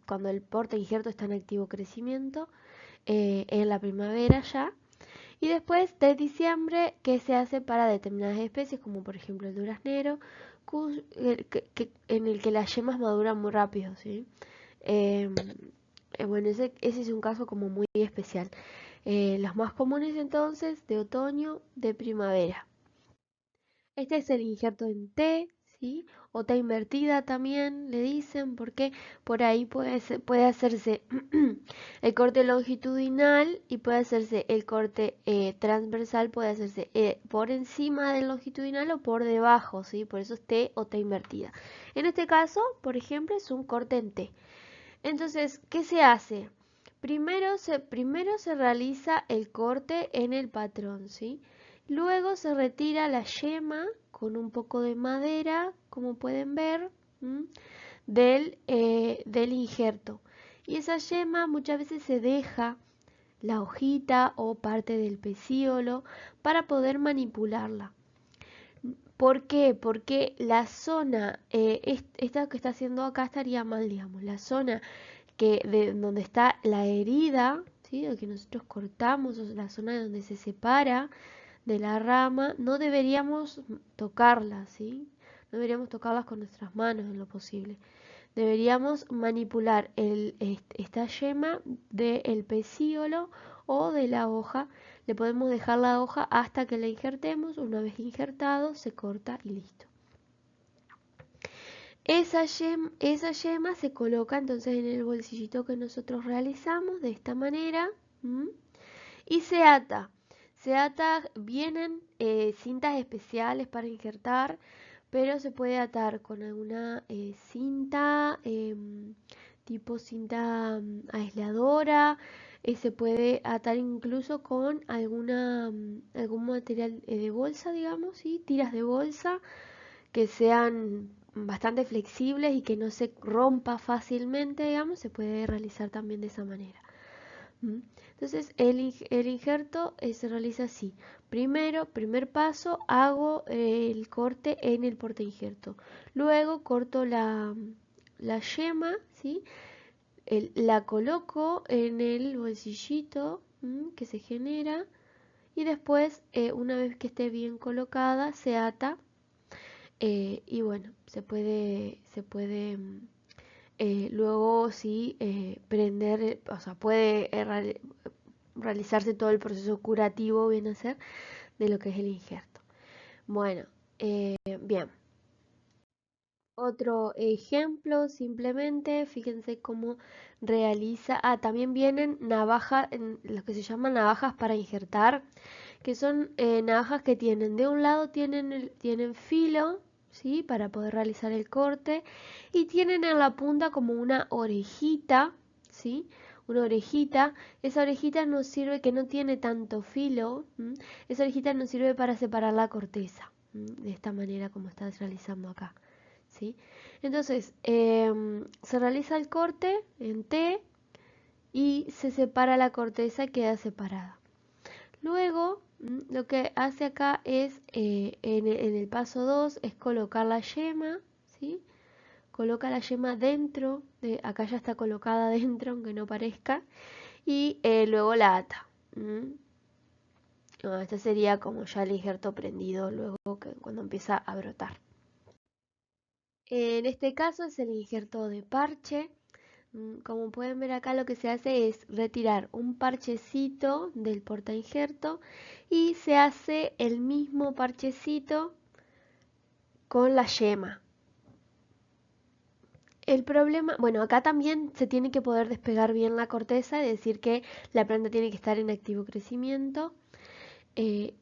cuando el porta injerto está en activo crecimiento, en la primavera ya. Y después de diciembre, que se hace para determinadas especies, como por ejemplo el duraznero, en el que las yemas maduran muy rápido, ¿sí? Em, bueno, ese es un caso como muy especial. Los más comunes entonces, de otoño, de primavera. Este es el injerto en T, ¿sí? O T invertida también le dicen, porque por ahí puede hacerse el corte longitudinal y puede hacerse el corte transversal, puede hacerse por encima del longitudinal o por debajo, ¿sí? Por eso es T o T invertida. En este caso, por ejemplo, es un corte en T. Entonces, ¿qué se hace? Primero se realiza el corte en el patrón, ¿sí? Luego se retira la yema con un poco de madera, como pueden ver, del injerto. Y esa yema muchas veces se deja la hojita o parte del pecíolo para poder manipularla. ¿Por qué? Porque la zona, esta que está haciendo acá estaría mal, digamos, la zona de donde está la herida, ¿sí? Lo que nosotros cortamos, o la zona donde se separa de la rama, no deberíamos tocarlas, ¿sí? No deberíamos tocarlas con nuestras manos en lo posible. Deberíamos manipular esta yema del pecíolo o de la hoja. Le podemos dejar la hoja hasta que la injertemos. Una vez injertado, se corta y listo. Esa yema se coloca entonces en el bolsillito que nosotros realizamos de esta manera. Y se ata. Vienen cintas especiales para injertar, pero se puede atar con alguna cinta, tipo cinta aisladora. Se puede atar incluso con algún material de bolsa, digamos, ¿sí? Tiras de bolsa que sean bastante flexibles y que no se rompa fácilmente, digamos, se puede realizar también de esa manera. Entonces el injerto se realiza así. Primer paso, hago el corte en el portainjerto. Luego corto la yema, ¿sí? La coloco en el bolsillito que se genera y después, una vez que esté bien colocada, se ata. Y bueno, se puede luego sí prender, o sea, puede realizarse todo el proceso curativo, viene a ser, de lo que es el injerto. Bueno, bien. Otro ejemplo, simplemente, fíjense cómo realiza. También vienen navajas, lo que se llaman navajas para injertar, que son navajas que tienen, de un lado tienen filo, ¿sí? Para poder realizar el corte, y tienen en la punta como una orejita, ¿sí? Una orejita. Esa orejita nos sirve, que no tiene tanto filo, esa orejita nos sirve para separar la corteza, de esta manera como estás realizando acá, ¿sí? Entonces, se realiza el corte en T y se separa la corteza y queda separada. Luego, lo que hace acá es, en el paso 2, es colocar la yema, ¿sí? Coloca la yema dentro, acá ya está colocada dentro, aunque no parezca, y luego la ata. Este sería como ya el injerto prendido luego cuando empieza a brotar. En este caso es el injerto de parche. Como pueden ver acá, lo que se hace es retirar un parchecito del portainjerto y se hace el mismo parchecito con la yema. El problema, bueno, acá también se tiene que poder despegar bien la corteza, es decir que la planta tiene que estar en activo crecimiento. El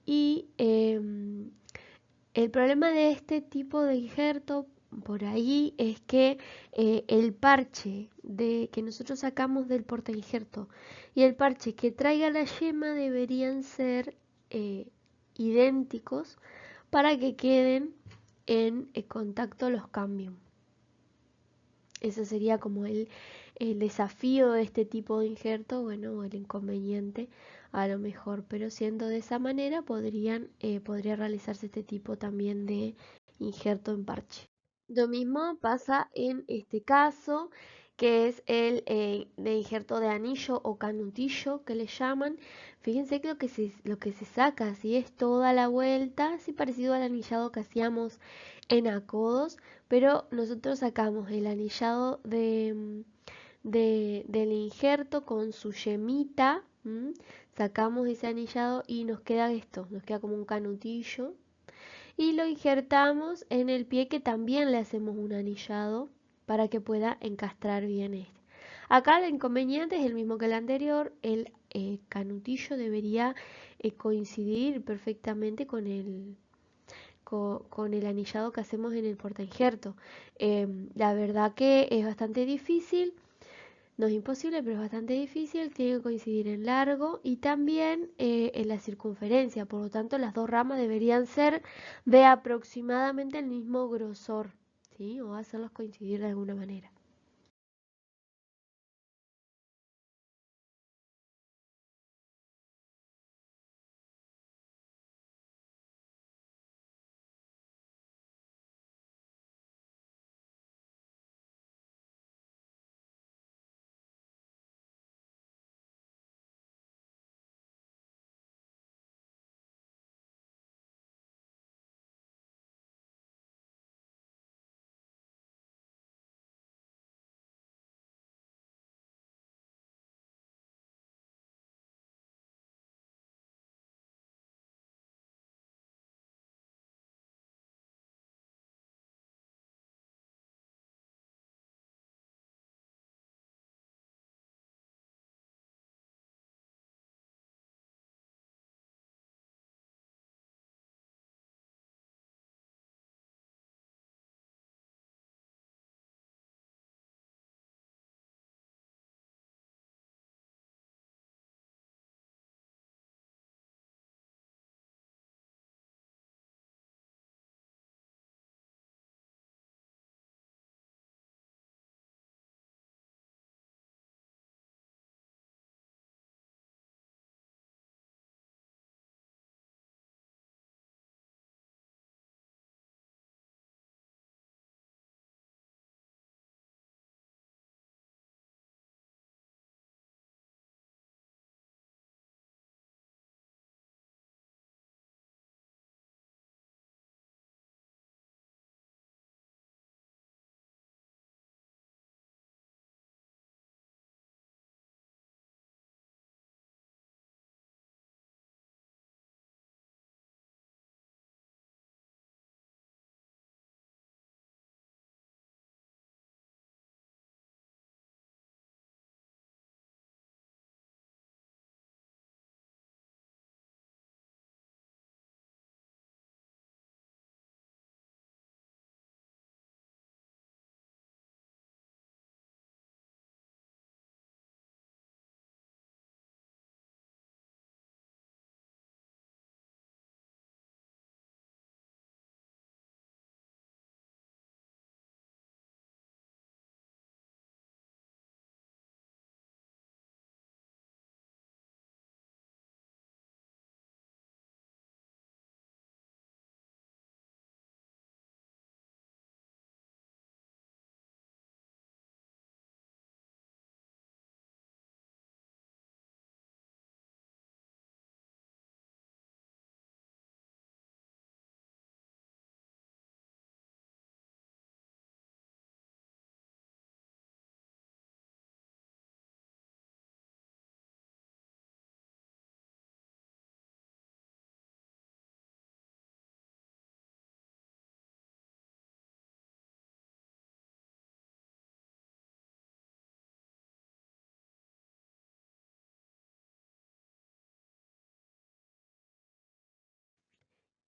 problema de este tipo de injerto por ahí es que el parche que nosotros sacamos del portainjerto y el parche que traiga la yema deberían ser idénticos para que queden en contacto los cambios. Ese sería como el desafío de este tipo de injerto, bueno, el inconveniente a lo mejor, pero siendo de esa manera podría realizarse este tipo también de injerto en parche. Lo mismo pasa en este caso, que es el de injerto de anillo o canutillo que le llaman. Fíjense que lo que se saca, si es toda la vuelta, así parecido al anillado que hacíamos en acodos, pero nosotros sacamos el anillado del injerto con su yemita, sacamos ese anillado y nos queda esto, nos queda como un canutillo y lo injertamos en el pie, que también le hacemos un anillado para que pueda encastrar bien este. Acá el inconveniente es el mismo que el anterior, el canutillo debería coincidir perfectamente con el anillado que hacemos en el portainjerto. La verdad que es bastante difícil, no es imposible, pero es bastante difícil, tiene que coincidir en largo y también en la circunferencia, por lo tanto las dos ramas deberían ser de aproximadamente el mismo grosor, ¿sí? O hacerlos coincidir de alguna manera.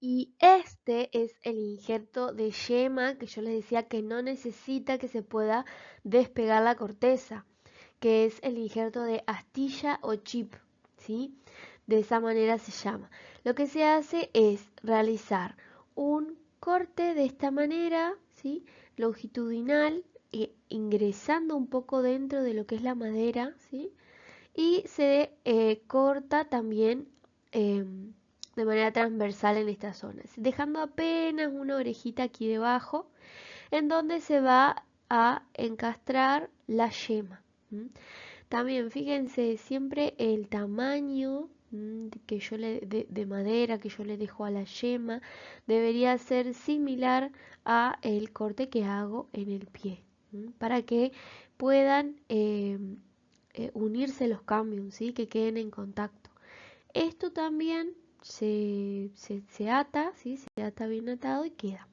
Y este es el injerto de yema que yo les decía que no necesita que se pueda despegar la corteza, que es el injerto de astilla o chip, ¿sí? De esa manera se llama. Lo que se hace es realizar un corte de esta manera, ¿sí? Longitudinal, ingresando un poco dentro de lo que es la madera, ¿sí? Y se corta también de manera transversal en estas zonas, dejando apenas una orejita aquí debajo, en donde se va a encastrar la yema. También fíjense siempre el tamaño que yo de madera que yo le dejo a la yema debería ser similar a el corte que hago en el pie, para que puedan unirse los cambios, ¿sí? Que queden en contacto. Esto también se ata, ¿sí? Se ata bien atado y queda.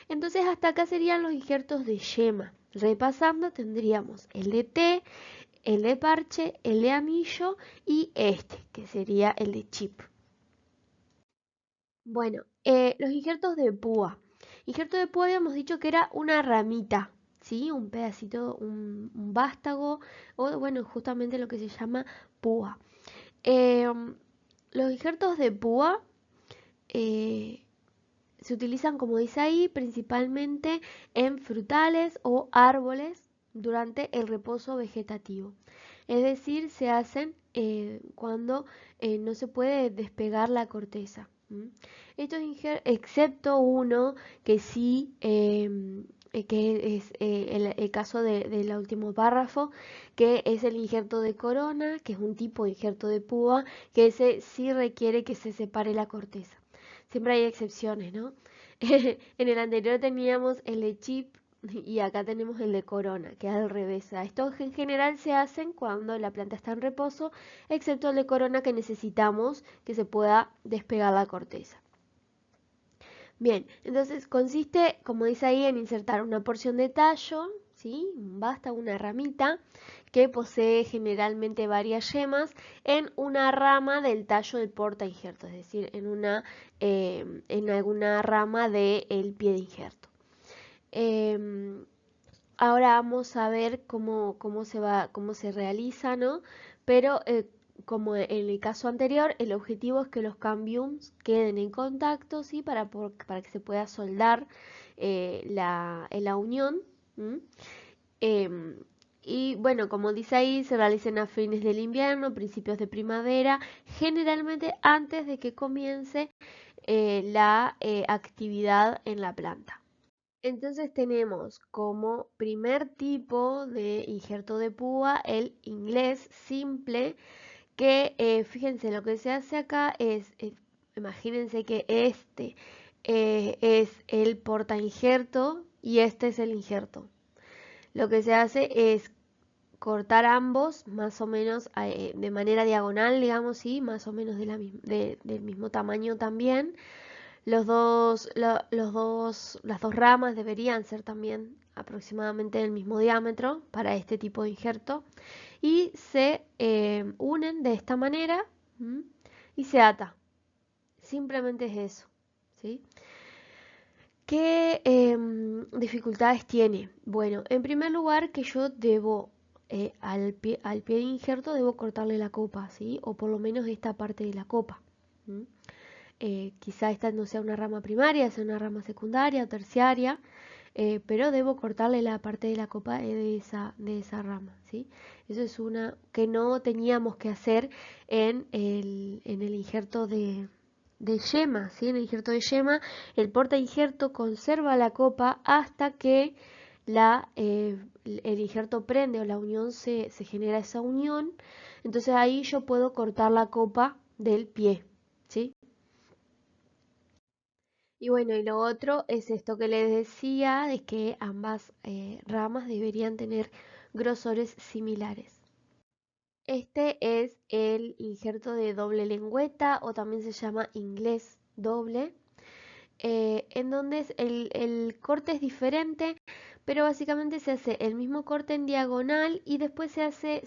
Entonces hasta acá serían los injertos de yema. Repasando tendríamos el de T, el de parche, el de anillo y este, que sería el de chip. Bueno, los injertos de púa. Injerto de púa habíamos dicho que era una ramita, ¿sí? Un pedacito, un vástago, o bueno, justamente lo que se llama púa. Los injertos de púa se utilizan, como dice ahí, principalmente en frutales o árboles durante el reposo vegetativo. Es decir, se hacen cuando no se puede despegar la corteza. Estos excepto uno que sí, que es el caso del último párrafo, que es el injerto de corona, que es un tipo de injerto de púa, que ese sí requiere que se separe la corteza. Siempre hay excepciones, ¿no? En el anterior teníamos el de chip y acá tenemos el de corona, que es al revés. Estos en general se hacen cuando la planta está en reposo, excepto el de corona que necesitamos que se pueda despegar la corteza. Bien, entonces consiste, como dice ahí, en insertar una porción de tallo, ¿sí? Basta una ramita que posee generalmente varias yemas en una rama del tallo del porta injerto, es decir, en alguna rama del pie de injerto. Ahora vamos a ver cómo se realiza, ¿no? Pero como en el caso anterior, el objetivo es que los cambiums queden en contacto, ¿sí? Para que se pueda soldar la unión. Y bueno, como dice ahí, se realizan a fines del invierno, principios de primavera, generalmente antes de que comience la actividad en la planta. Entonces tenemos como primer tipo de injerto de púa el inglés simple, que fíjense lo que se hace acá es, imagínense que este es el porta injerto y este es el injerto. Lo que se hace es cortar ambos más o menos de manera diagonal, digamos, sí, más o menos del mismo tamaño también. Las dos ramas deberían ser también aproximadamente del mismo diámetro para este tipo de injerto y se unen de esta manera y se ata. Simplemente es eso, ¿sí? ¿Qué dificultades tiene? Bueno, en primer lugar que yo debo al pie de injerto debo cortarle la copa, ¿sí? O por lo menos esta parte de la copa. Quizá esta no sea una rama primaria, sea una rama secundaria o terciaria, pero debo cortarle la parte de la copa de esa rama, ¿sí? Eso es una que no teníamos que hacer en el injerto de yema, ¿sí? En el injerto de yema, el porta injerto conserva la copa hasta que el injerto prende o la unión se genera esa unión, entonces ahí yo puedo cortar la copa del pie, ¿sí? Y bueno, y lo otro es esto que les decía, de que ambas ramas deberían tener grosores similares. Este es el injerto de doble lengüeta o también se llama inglés doble, en donde el corte es diferente, pero básicamente se hace el mismo corte en diagonal y después se hace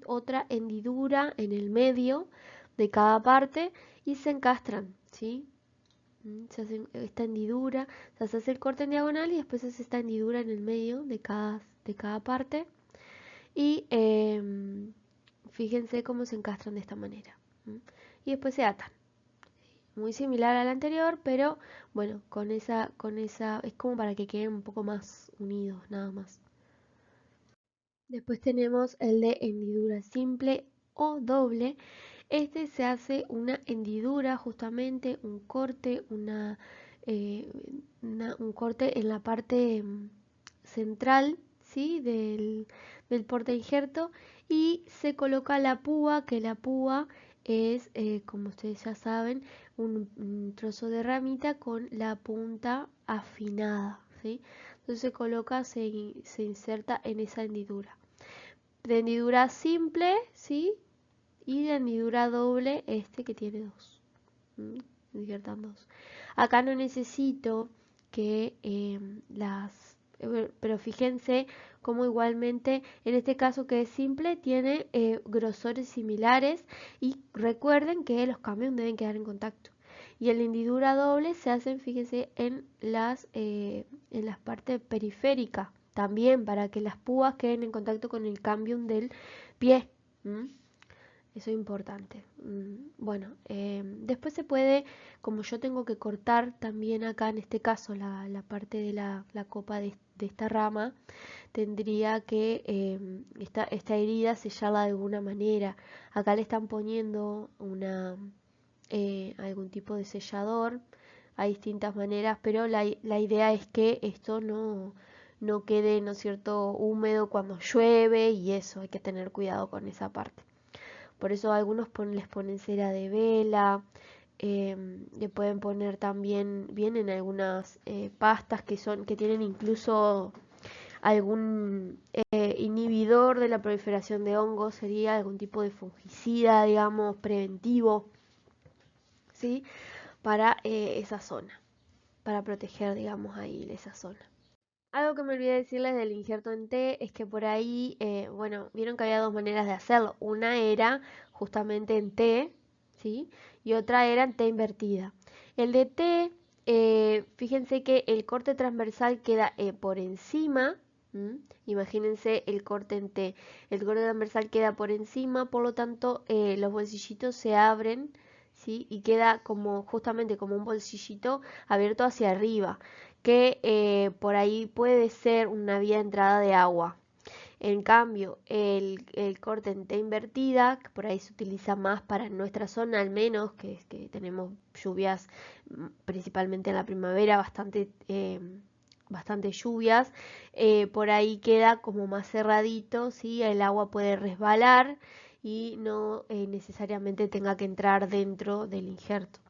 otra hendidura en el medio de cada parte y se encastran, ¿sí? Se hace esta hendidura, o sea, se hace el corte en diagonal y después se hace esta hendidura en el medio de cada parte. Y fíjense cómo se encastran de esta manera. Y después se atan. Muy similar al anterior, pero bueno, con esa, es como para que queden un poco más unidos, nada más. Después tenemos el de hendidura simple o doble. Este se hace una hendidura, justamente un corte, un corte en la parte central, ¿sí? del porta injerto, y se coloca la púa, que la púa es, como ustedes ya saben, un trozo de ramita con la punta afinada, ¿sí? Entonces se coloca, se inserta en esa hendidura. De hendidura simple, ¿sí? Y de hendidura doble, este que tiene dos. Injertan dos. Acá no necesito que pero fíjense cómo igualmente, en este caso que es simple, tiene grosores similares, y recuerden que los cambios deben quedar en contacto. Y en la hendidura doble se hacen, fíjense, en las partes periféricas, también para que las púas queden en contacto con el cambium del pie. Eso es importante. Bueno, después se puede, como yo tengo que cortar también acá, en este caso, la parte de la copa de esta rama, tendría que esta herida sellarla de alguna manera. Acá le están poniendo algún tipo de sellador. Hay distintas maneras, pero la idea es que esto no quede, ¿no es cierto?, húmedo cuando llueve, y eso, hay que tener cuidado con esa parte. Por eso algunos les ponen cera de vela, le pueden poner también, vienen algunas pastas que tienen incluso algún inhibidor de la proliferación de hongos, sería algún tipo de fungicida, digamos, preventivo, ¿sí? Para esa zona, para proteger, digamos, ahí esa zona. Algo que me olvidé decirles del injerto en T es que por ahí, bueno, vieron que había dos maneras de hacerlo. Una era justamente en T, ¿sí? Y otra era en T invertida. El de T, fíjense que el corte transversal queda por encima. Imagínense el corte en T. El corte transversal queda por encima, por lo tanto, los bolsillitos se abren, ¿sí? Y queda justamente como un bolsillito abierto hacia arriba, que por ahí puede ser una vía de entrada de agua. En cambio, el corte en T invertida, que por ahí se utiliza más para nuestra zona, al menos, que tenemos lluvias, principalmente en la primavera, bastante lluvias, por ahí queda como más cerradito, ¿sí? El agua puede resbalar y no necesariamente tenga que entrar dentro del injerto.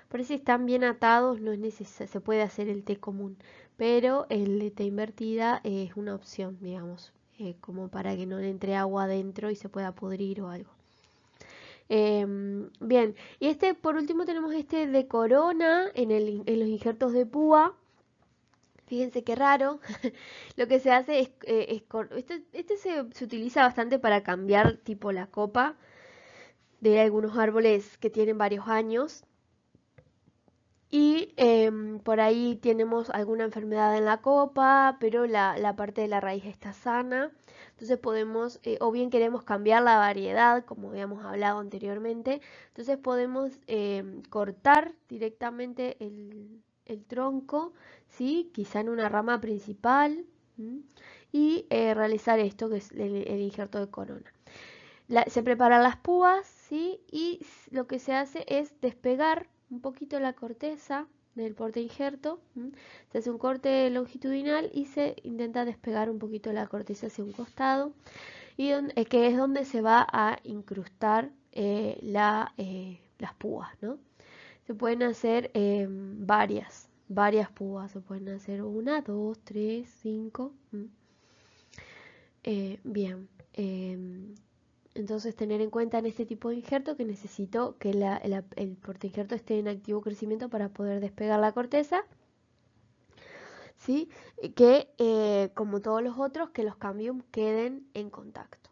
Por eso, si están bien atados, no es necesario, se puede hacer el té común, pero el de té invertida es una opción, digamos, como para que no le entre agua adentro y se pueda pudrir o algo. Bien, y por último tenemos este de corona en los injertos de púa. Fíjense qué raro. Lo que se hace es, se utiliza bastante para cambiar tipo la copa de algunos árboles que tienen varios años. Y por ahí tenemos alguna enfermedad en la copa, pero la parte de la raíz está sana. Entonces podemos, o bien queremos cambiar la variedad, como habíamos hablado anteriormente. Entonces podemos cortar directamente el tronco, ¿sí? Quizá en una rama principal, y realizar esto, que es el injerto de corona. Se preparan las púas, ¿sí? Y lo que se hace es despegar un poquito la corteza del porta injerto. Se hace un corte longitudinal y se intenta despegar un poquito la corteza hacia un costado, y que es donde se va a incrustar las púas, ¿no? Se pueden hacer varias púas, se pueden hacer 1, 2, 3, 5. Bien. Entonces, tener en cuenta en este tipo de injerto que necesito que el portainjerto esté en activo crecimiento para poder despegar la corteza, ¿sí? Que, como todos los otros, que los cambium queden en contacto.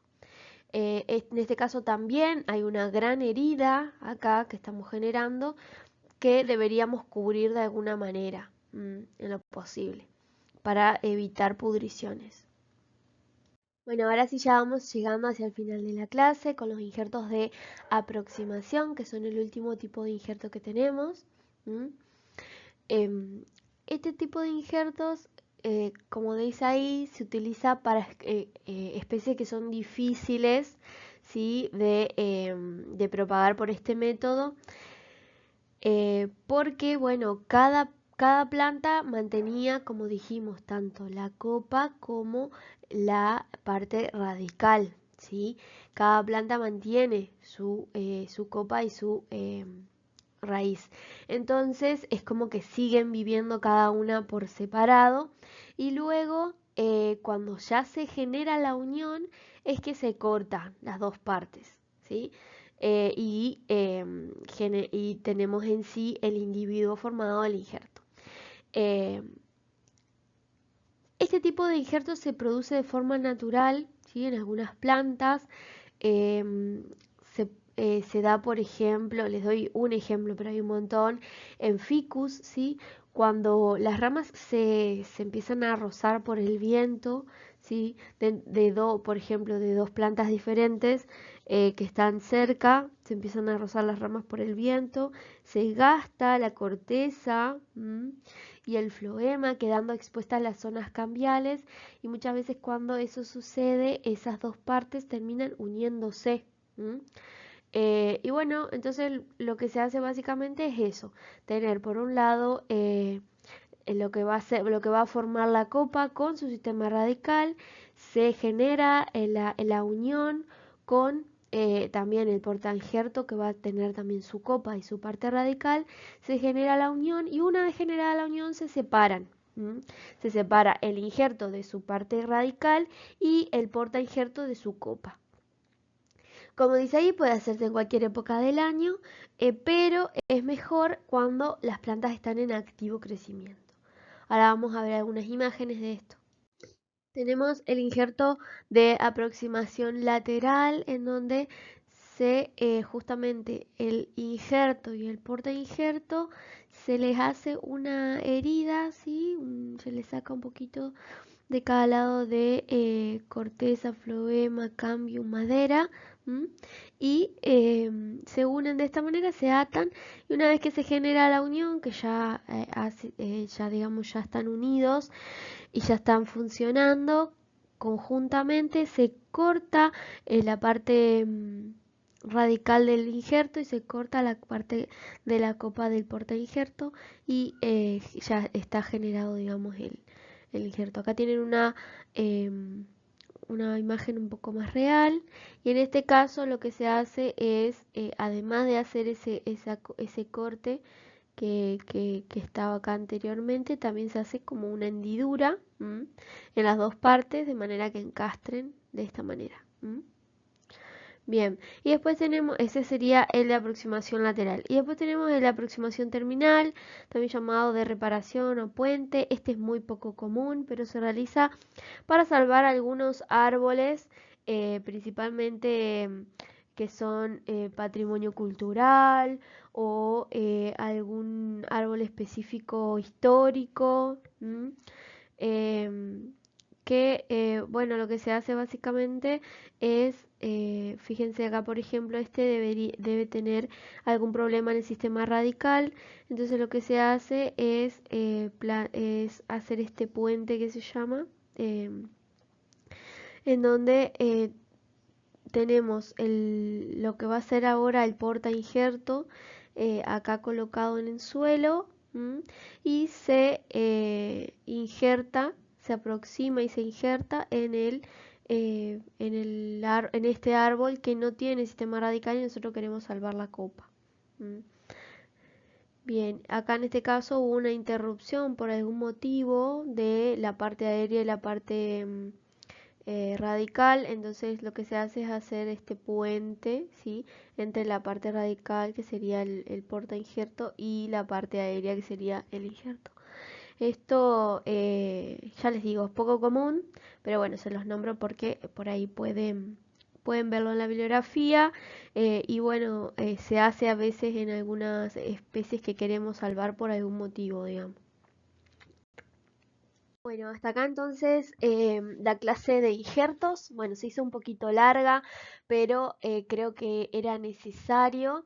En este caso también hay una gran herida acá que estamos generando, que deberíamos cubrir de alguna manera, en lo posible, para evitar pudriciones. Bueno, ahora sí ya vamos llegando hacia el final de la clase con los injertos de aproximación, que son el último tipo de injerto que tenemos. Este tipo de injertos, como dice ahí, se utiliza para especies que son difíciles, ¿sí? de propagar por este método, porque, bueno, cada planta mantenía, como dijimos, tanto la copa como la parte radical, ¿sí? Cada planta mantiene su copa y su raíz. Entonces es como que siguen viviendo cada una por separado y luego cuando ya se genera la unión es que se cortan las dos partes, ¿sí? Y tenemos en sí el individuo formado del injerto. Este tipo de injerto se produce de forma natural, ¿sí? En algunas plantas. Se, se da, por ejemplo, les doy un ejemplo, pero hay un montón, en ficus, ¿sí? Cuando las ramas se empiezan a rozar por el viento, ¿sí? Por ejemplo, de dos plantas diferentes que están cerca, se empiezan a rozar las ramas por el viento, se gasta la corteza y el floema, quedando expuestas las zonas cambiales, y muchas veces cuando eso sucede, esas dos partes terminan uniéndose. Y bueno, entonces lo que se hace básicamente es eso, tener por un lado lo que va a ser, lo que va a formar la copa con su sistema radical, se genera la unión con también el portainjerto que va a tener también su copa y su parte radical, se genera la unión y una vez generada la unión se separan. Se separa el injerto de su parte radical y el portainjerto de su copa. Como dice ahí, puede hacerse en cualquier época del año, pero es mejor cuando las plantas están en activo crecimiento. Ahora vamos a ver algunas imágenes de esto. Tenemos el injerto de aproximación lateral, en donde justamente el injerto y el portainjerto se les hace una herida, ¿sí? Se les saca un poquito de cada lado de corteza, floema, cambium, madera, y se unen de esta manera, se atan, y una vez que se genera la unión, que ya digamos ya están unidos y ya están funcionando conjuntamente, se corta la parte radical del injerto y se corta la parte de la copa del portainjerto y ya está generado, digamos, el injerto. Acá tienen una imagen un poco más real, y en este caso lo que se hace es, además de hacer ese corte que estaba acá anteriormente, también se hace como una hendidura en las dos partes, de manera que encastren de esta manera. Bien, y después tenemos, ese sería el de aproximación lateral. Y después tenemos el de aproximación terminal, también llamado de reparación o puente. Este es muy poco común, pero se realiza para salvar algunos árboles, principalmente que son patrimonio cultural o algún árbol específico histórico. Em, bueno, lo que se hace básicamente es, fíjense acá por ejemplo, este debe tener algún problema en el sistema radical, entonces lo que se hace es hacer este puente que se llama, en donde tenemos lo que va a ser ahora el porta injerto acá colocado en el suelo, y se injerta, se aproxima y se injerta en este árbol que no tiene sistema radical y nosotros queremos salvar la copa. Bien, acá en este caso hubo una interrupción por algún motivo de la parte aérea y la parte radical, entonces lo que se hace es hacer este puente, ¿sí? Entre la parte radical, que sería el porta injerto, y la parte aérea, que sería el injerto. Esto, ya les digo, es poco común, pero bueno, se los nombro porque por ahí puede pueden verlo en la bibliografía y bueno, se hace a veces en algunas especies que queremos salvar por algún motivo, digamos. Bueno, hasta acá entonces la clase de injertos. Bueno, se hizo un poquito larga, pero creo que era necesario.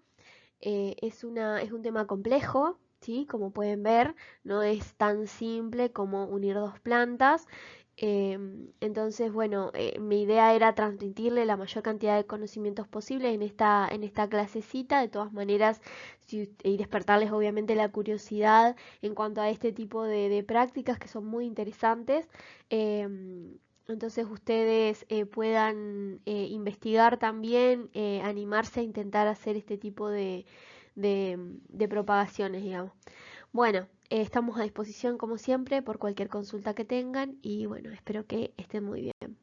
Es un tema complejo, ¿sí? Como pueden ver, no es tan simple como unir dos plantas. Entonces, bueno, mi idea era transmitirle la mayor cantidad de conocimientos posibles en esta clasecita. De todas maneras, y despertarles obviamente la curiosidad en cuanto a este tipo de prácticas que son muy interesantes. Entonces ustedes puedan investigar también, animarse a intentar hacer este tipo de propagaciones, digamos. Bueno, estamos a disposición como siempre por cualquier consulta que tengan y bueno, espero que estén muy bien.